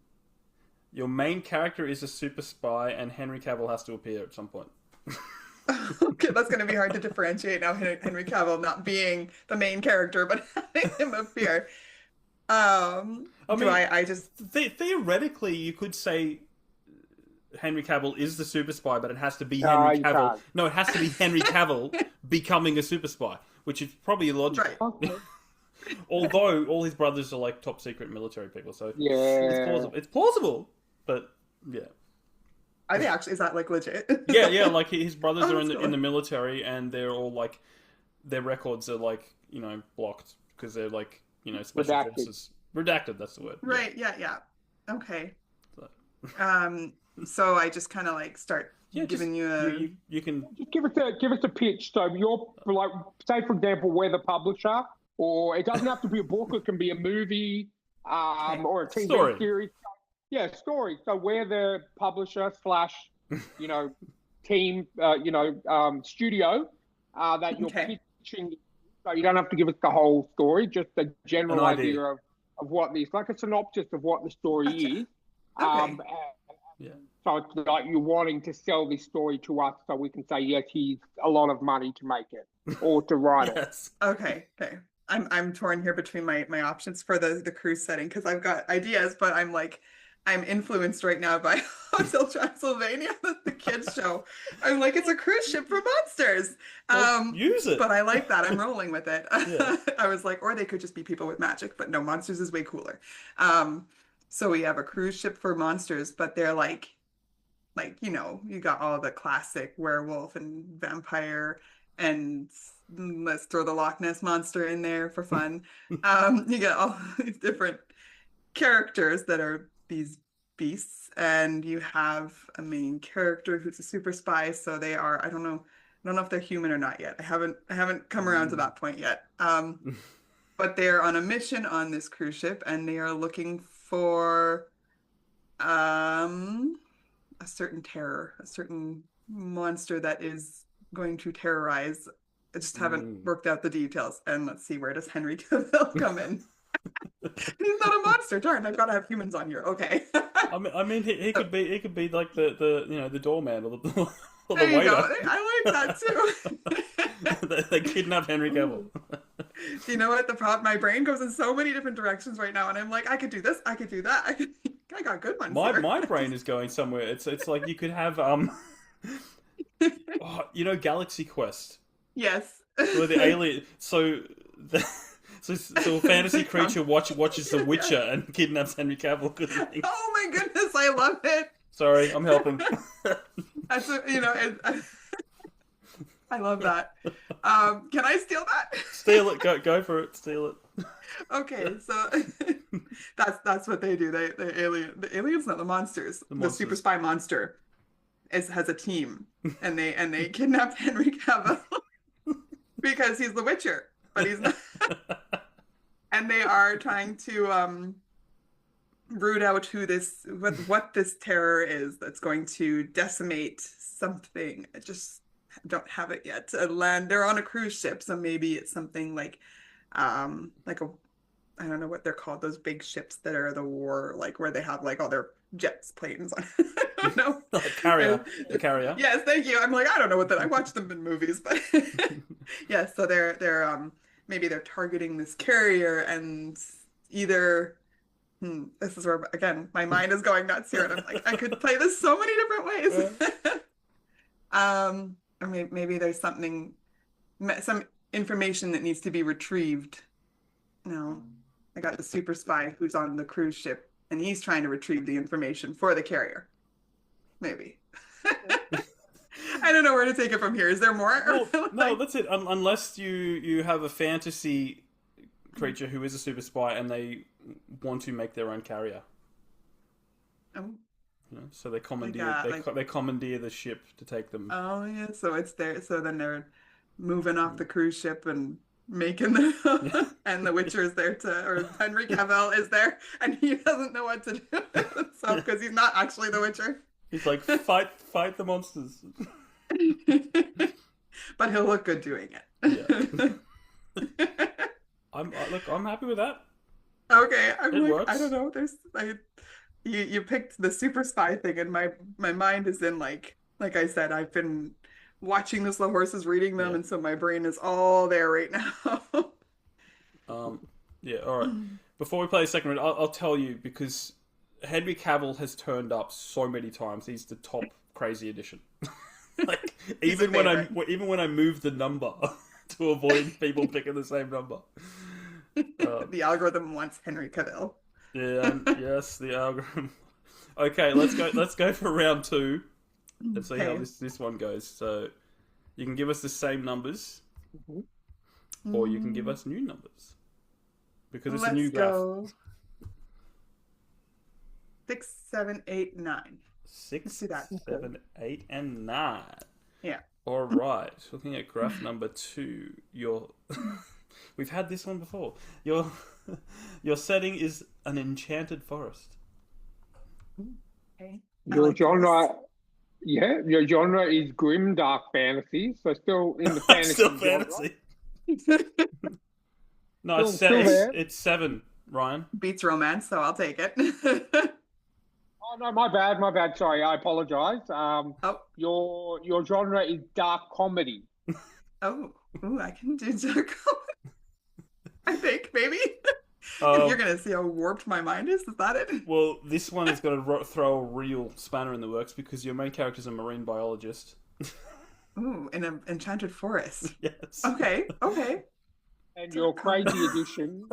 Your main character is a super spy, and Henry Cavill has to appear at some point. Okay, that's going to be hard to differentiate now. Henry Cavill not being the main character, but having him appear. I just theoretically, you could say Henry Cavill is the super spy, but it has to be Henry Cavill. Can't. No, it has to be Henry Cavill becoming a super spy, which is probably illogical. Right. Although all his brothers are like top secret military people, so Yeah. it's plausible, but yeah. Are they actually? Is that like legit? Yeah. Like his brothers are that's in the military, and they're all like their records are like blocked because they're like special forces. Redacted. That's the word. Right. Yeah. Okay. So I just kind of like start giving you a. You can just give us a pitch. So you're like, say for example, we're the publisher, or it doesn't have to be a book. It can be a movie, or a TV series. Yeah, story. So we're the publisher / team, studio that you're pitching. So you don't have to give us the whole story, just a general idea of what this, like a synopsis of what the story is. So it's like you're wanting to sell this story to us so we can say, yes, he's a lot of money to make it or to write it. Okay. I'm torn here between my options for the cruise setting because I've got ideas, but I'm influenced right now by Hotel Transylvania, the kids show. I'm like, it's a cruise ship for monsters. Use it. But I like that. I'm rolling with it. Yeah. I was like, or they could just be people with magic, but no, monsters is way cooler. So we have a cruise ship for monsters, but they're like, you got all the classic werewolf and vampire, and let's throw the Loch Ness monster in there for fun. You get all these different characters that are these beasts, and you have a main character who's a super spy. So they are, I don't know if they're human or not yet. I haven't come around to that point yet. But they're on a mission on this cruise ship, and they are looking for a certain monster that is going to terrorize. I just haven't worked out the details. And let's see, where does Henry Cavill come in? He's not a monster. Darn, I've got to have humans on here. Okay. I mean, he could be like the doorman or the there you waiter. go. I like that too. They kidnap Henry Cavill. You know what? The problem, my brain goes in so many different directions right now, and I'm like, I could do this, I could do that. I got good ones. My brain is going somewhere. It's like you could have Galaxy Quest. Yes. Where the alien. So a fantasy creature watches The Witcher and kidnaps Henry Cavill. Oh my goodness, I love it. Sorry, I'm helping. That's I love that. Can I steal that? Steal it. Go for it. Steal it. Okay, so that's what they do. The aliens, not the monsters. The super spy monster has a team, and they kidnap Henry Cavill. because he's the Witcher, but he's not. And they are trying to root out what this terror is that's going to decimate something. I just don't have it yet. Land. They're on a cruise ship, so maybe it's something like a, I don't know what they're called, those big ships that are the war, like where they have like all their jets, planes on. I don't know. The carrier. Yes, thank you. I'm like, I don't know what that. I watch them in movies, but yes. So they're maybe they're targeting this carrier, and either this is where again my mind is going nuts here, and I'm like, I could play this so many different ways. Or maybe there's some information that needs to be retrieved. No, I got the super spy who's on the cruise ship, and he's trying to retrieve the information for the carrier. Maybe. I don't know where to take it from here. Is there more? Well, no, that's it. Unless you have a fantasy creature who is a super spy and they want to make their own carrier. Oh. You know, so they commandeer the ship to take them. Oh yeah, so it's there. So then they're moving off the cruise ship and making the and the Witcher is there or Henry Cavill is there, and he doesn't know what to do. So because he's not actually the Witcher. He's like, fight the monsters. But he'll look good doing it. Yeah. I'm happy with that. Okay, Works. I don't know. You picked the super spy thing, and my mind is in like I said, I've been watching the Slow Horses, reading them, and so my brain is all there right now. Yeah, all right. Before we play the second round, I'll tell you, because Henry Cavill has turned up so many times. He's the top crazy addition. Like even when I move the number to avoid people picking the same number. The algorithm wants Henry Cavill. Yeah, yes, the algorithm. Okay, let's go for round 2 and see how this one goes. So you can give us the same numbers, or you can give us new numbers, because it's a new graph. Go 6, 7, 8, 9. 6, 7, 8, and 9. Yeah. All right. Looking at graph number 2, we've had this one before. Your setting is an enchanted forest. Okay. Your genre is grim dark fantasy, so still in the fantasy. Still fantasy. No, it's 7, Ryan. Beats romance, so I'll take it. Oh no, my bad. Sorry, I apologize. Your genre is dark comedy. Oh, I can do dark comedy. I think maybe. You're gonna see how warped my mind is. Is that it? Well, this one is going to throw a real spanner in the works, because your main character is a marine biologist. Ooh, in an enchanted forest. Yes. Okay. And your crazy edition,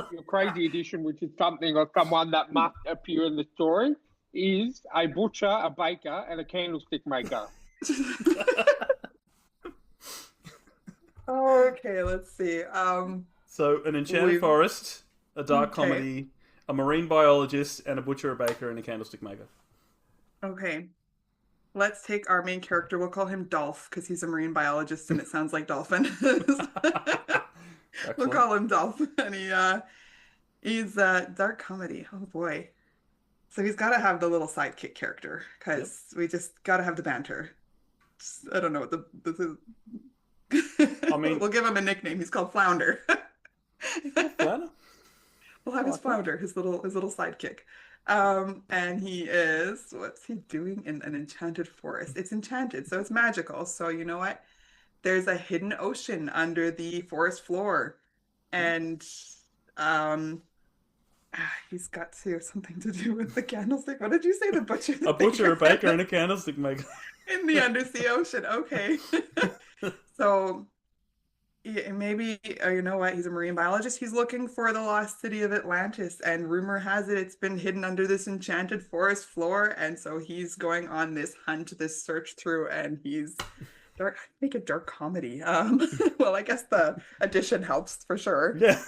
which is something or someone that must appear in the story, is a butcher, a baker, and a candlestick maker. Okay, let's see. So an enchanted forest, a dark comedy, a marine biologist, and a butcher, a baker, and a candlestick maker. Okay. Let's take our main character. We'll call him Dolph, because he's a marine biologist and it sounds like dolphin. We'll call him Dolph. And he's dark comedy. Oh boy. So he's got to have the little sidekick character, because we just got to have the banter. I don't know what this is. I mean, we'll give him a nickname. He's called Flounder. Flounder? We'll have his Flounder, his little sidekick. And what's he doing in an enchanted forest? It's enchanted, so it's magical. So you know what? There's a hidden ocean under the forest floor. And he's got something to do with the candlestick. What did you say? The butcher? A butcher, a baker, and a candlestick maker. In the undersea ocean. Okay. So maybe, you know what? He's a marine biologist. He's looking for the lost city of Atlantis. And rumor has it it's been hidden under this enchanted forest floor. And so he's going on this hunt, this search through, and he's dark. Make a dark comedy. Well, I guess the addition helps for sure. Yeah.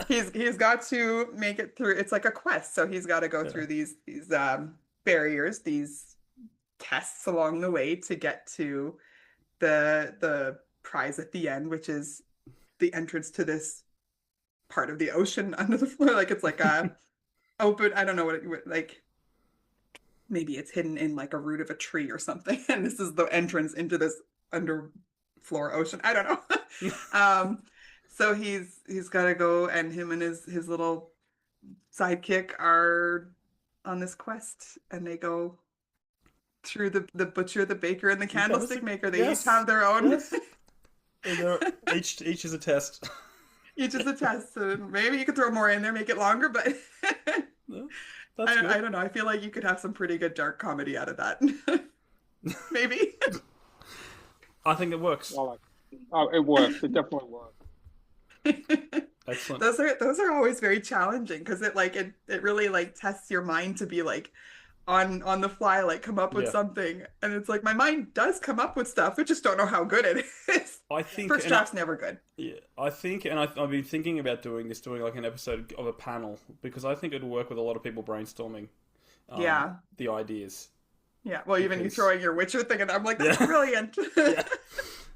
He's got to make it through. It's like a quest, so he's got to go through these barriers, these tests along the way to get to the prize at the end, which is the entrance to this part of the ocean under the floor. Like it's like a open, I don't know what it like, maybe it's hidden in like a root of a tree or something. And this is the entrance into this underfloor ocean. I don't know. So he's got to go, and him and his little sidekick are on this quest, and they go through the butcher, the baker, and the candlestick maker. They each have their own. Yes. And each is a test. Each is a test. So maybe you could throw more in there, make it longer, but No, I don't know. I feel like you could have some pretty good dark comedy out of that. Maybe. I think it works. It works. It definitely works. Excellent. Those are always very challenging because it really like tests your mind to be like on the fly, like come up with something, and it's like my mind does come up with stuff, I just don't know how good it is. I think first draft's never good. Yeah, I think, and I've been thinking about doing like an episode of a panel, because I think it'll work with a lot of people brainstorming. The ideas. Yeah, well, even you throwing your Witcher thing, and I'm like, that's brilliant.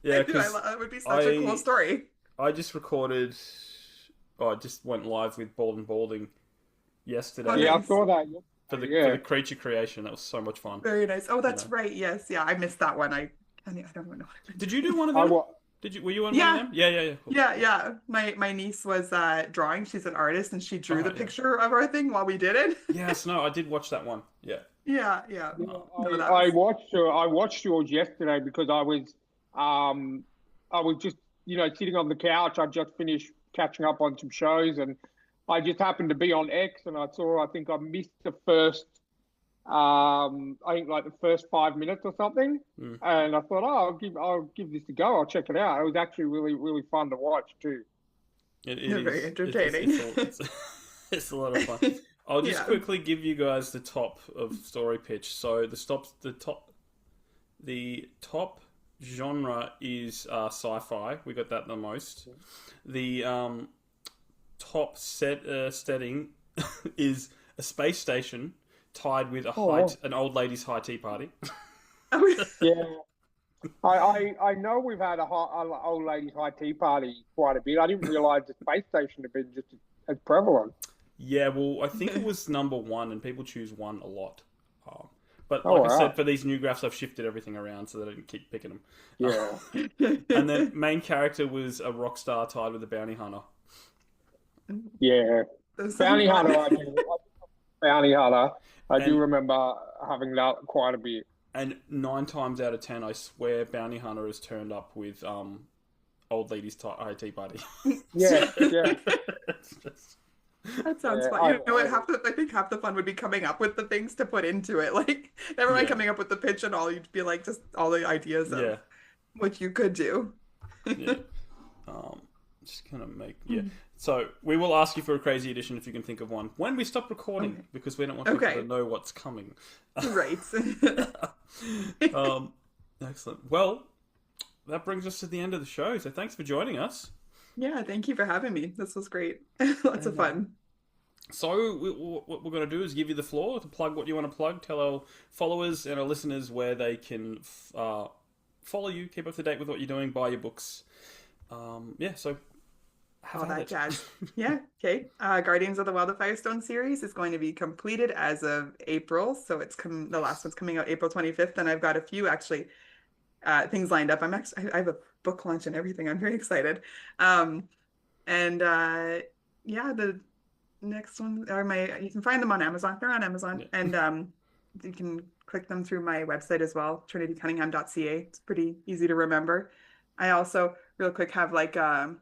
Yeah, because it would be such a cool story. I just recorded. I just went live with Balding yesterday. Oh, yeah, I saw that. For the creature creation. That was so much fun. Very nice. Oh, that's right. Yes, yeah. I missed that one. I don't even know. Did you do one of them? Were you on one of them? Yeah. Cool. Yeah. My niece was drawing. She's an artist, and she drew the picture of our thing while we did it. Yes, no, I did watch that one. Yeah. Yeah. I watched yours yesterday because I was just sitting on the couch. I just finished catching up on some shows, and I just happened to be on X, and I think I missed the first, the first 5 minutes or something. And I thought, I'll give this a go. I'll check it out. It was actually really, really fun to watch too. It is very entertaining. It's a lot of fun. I'll just quickly give you guys the top of story pitch. So the top genre is sci-fi. We got that the most. The top setting is a space station tied with an old ladies' high tea party. Yeah, I know we've had a old ladies' high tea party quite a bit. I didn't realise the space station had been just as prevalent. Yeah, well, I think it was number one, and people choose one a lot. But like I said, for these new graphs, I've shifted everything around so that I didn't keep picking them. Yeah. And then main character was a rock star tied with a bounty hunter. Yeah. Bounty hunter. I do remember having that quite a bit. And 9 times out of 10, I swear, bounty hunter has turned up with old ladies' high tea party. Yeah. It's just... That sounds fun. You know what? I think half the fun would be coming up with the things to put into it. Like, never mind coming up with the pitch and all. You'd be like, just all the ideas of what you could do. Yeah. Just kind of make So we will ask you for a crazy edition if you can think of one when we stop recording, because we don't want people to know what's coming. Right. Excellent. Well, that brings us to the end of the show. So thanks for joining us. Yeah, thank you for having me. This was great. Lots of fun. So what we're going to do is give you the floor to plug what you want to plug. Tell our followers and our listeners where they can follow you, keep up to date with what you're doing, buy your books. So have all that it. jazz. Yeah, okay. Guardians of the Well of Firestone series is going to be completed as of April. So the last one's coming out April 25th, and I've got a few actually things lined up. I have a book launch and everything. I'm very excited. The next one you can find them on Amazon. They're on Amazon, and you can click them through my website as well, trinitycunningham.ca. It's pretty easy to remember. I also, real quick, have like a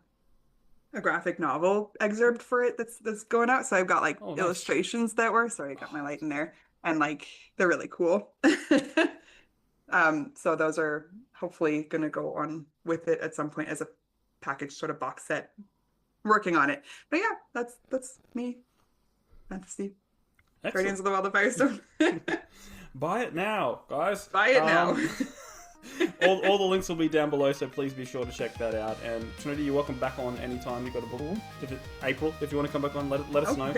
graphic novel excerpt for it that's going out. So I've got illustrations that were. Sorry, I got my light in there, and they're really cool. So those are hopefully going to go on with it at some point as a package sort of box set. Working on it. But yeah, that's me. Fantasy. Excellent. Guardians of the Well of Firestone. Buy it now, guys. Buy it now. all the links will be down below, so please be sure to check that out. And Trinity, you're welcome back on anytime you've got a book. April, if you want to come back on, let us know.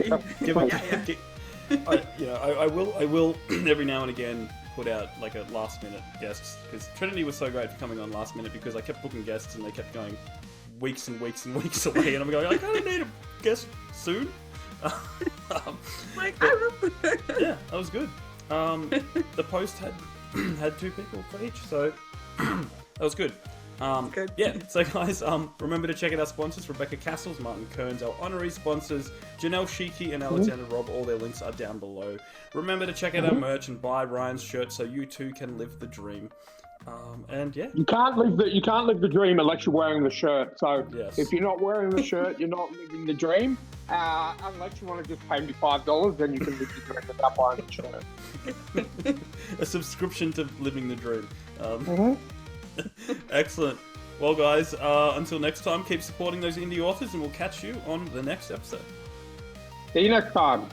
I will every now and again put out like a last minute guests, because Trinity was so great for coming on last minute, because I kept booking guests and they kept going weeks and weeks and weeks away, and I'm going, I kind of need a guest soon. Like, yeah, that was good. The post had 2 people for each, so that was good. Good. Yeah, so guys, remember to check out our sponsors, Rebecca Kearsells, Martin Kearns, our honorary sponsors, Janelle Schiecke and Alexander Robb. All their links are down below. Remember to check out our merch and buy Ryan's shirt so you too can live the dream. And yeah, you can't live the dream unless you're wearing the shirt. So yes. If you're not wearing the shirt, you're not living the dream. Unless you want to just pay me $5, then you can live the dream without buying the shirt. A subscription to living the dream. Excellent. Well, guys, until next time, keep supporting those indie authors, and we'll catch you on the next episode. See you next time.